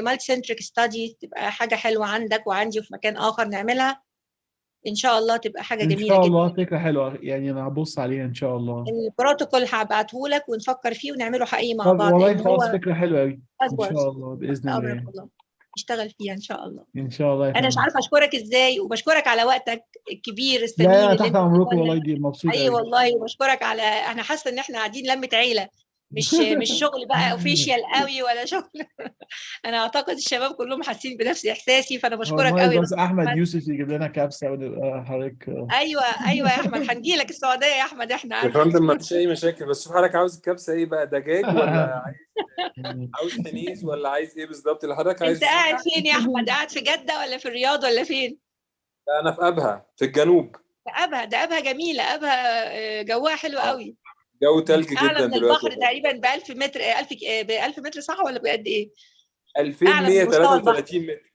مالتي سنتريك ستادي تبقى حاجه حلوه عندك وعندي وفي مكان اخر نعملها ان شاء الله، تبقى حاجه جميله جدا. ان شاء الله فكره حلوه يعني، انا هبص عليها ان شاء الله. البروتوكول هبعته لك ونفكر فيه ونعمله حقيقي مع بعض. والله خلاص فكره حلوه قوي ان شاء الله باذن الله نشتغل فيها ان شاء الله. ان شاء الله. انا مش عارفه اشكرك ازاي، وبشكرك على وقتك الكبير الثمين. لا تحت امركم والله، دي مبسوط قوي والله. وبشكرك على، انا حاسه ان احنا قاعدين لمه عيله، مش شغل بقى اوفيشال قوي ولا شغل. انا اعتقد الشباب كلهم حاسين بنفس احساسي، فانا بشكرك قوي. بس احمد يوسف يجيب لنا كبسه ونبقى حضرتك. ايوه يا احمد، هنجي لك السعوديه يا احمد، احنا يا فندم ما فيش اي مشاكل، بس شوف حضرتك عاوز الكبسه ايه بقى، دجاج ولا عاوز حنيز ولا عايز ايه بالظبط اللي حضرتك عايزه؟ انت قاعد فين يا احمد؟ قاعد في جده ولا في الرياض ولا فين؟ انا في ابها في الجنوب. ده ابها جميله، ابها جواها حلو قوي. جو تلج جدا اعلى من دلوقتي. البحر تقريبا ب 1000 متر، ب 1000 متر صح ولا بقد ايه؟ 2133 متر.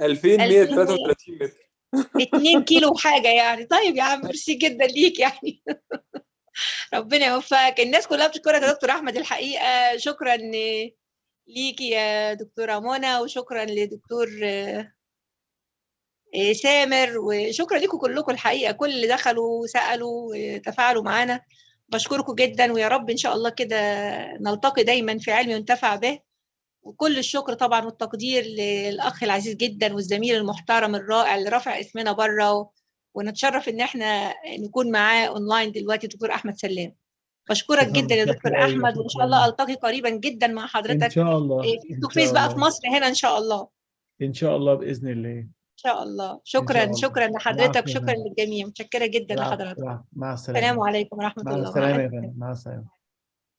2133 متر. 2 كيلو وحاجه يعني. طيب يا عم ميرسي جدا ليك يعني. ربنا يوفقك. الناس كلها بتشكرك يا دكتور احمد الحقيقه. شكرا ليكي يا دكتوره منى، وشكرا لدكتور سامر، وشكرا لكم كلكم الحقيقه، كل اللي دخلوا وسالوا وتفاعلوا معانا. بشكركم جدا، ويا رب ان شاء الله كده نلتقي دايما في علم ينتفع به. وكل الشكر طبعا والتقدير للاخ العزيز جدا والزميل المحترم الرائع اللي رافع اسمنا بره، ونتشرف ان احنا نكون معاه اونلاين دلوقتي، دكتور احمد سلام. بشكرك جدا يا دكتور احمد، وان شاء الله التقي قريبا جدا مع حضرتك ان شاء الله فيس تو فيس بقى في مصر هنا ان شاء الله. ان شاء الله باذن الله ان شاء الله. شكرا لحضرتك، شكرا للجميع، متشكره جدا لحضرتك. مع السلامه. السلام عليكم ورحمه الله. مع السلامه يا فندم، مع السلامه.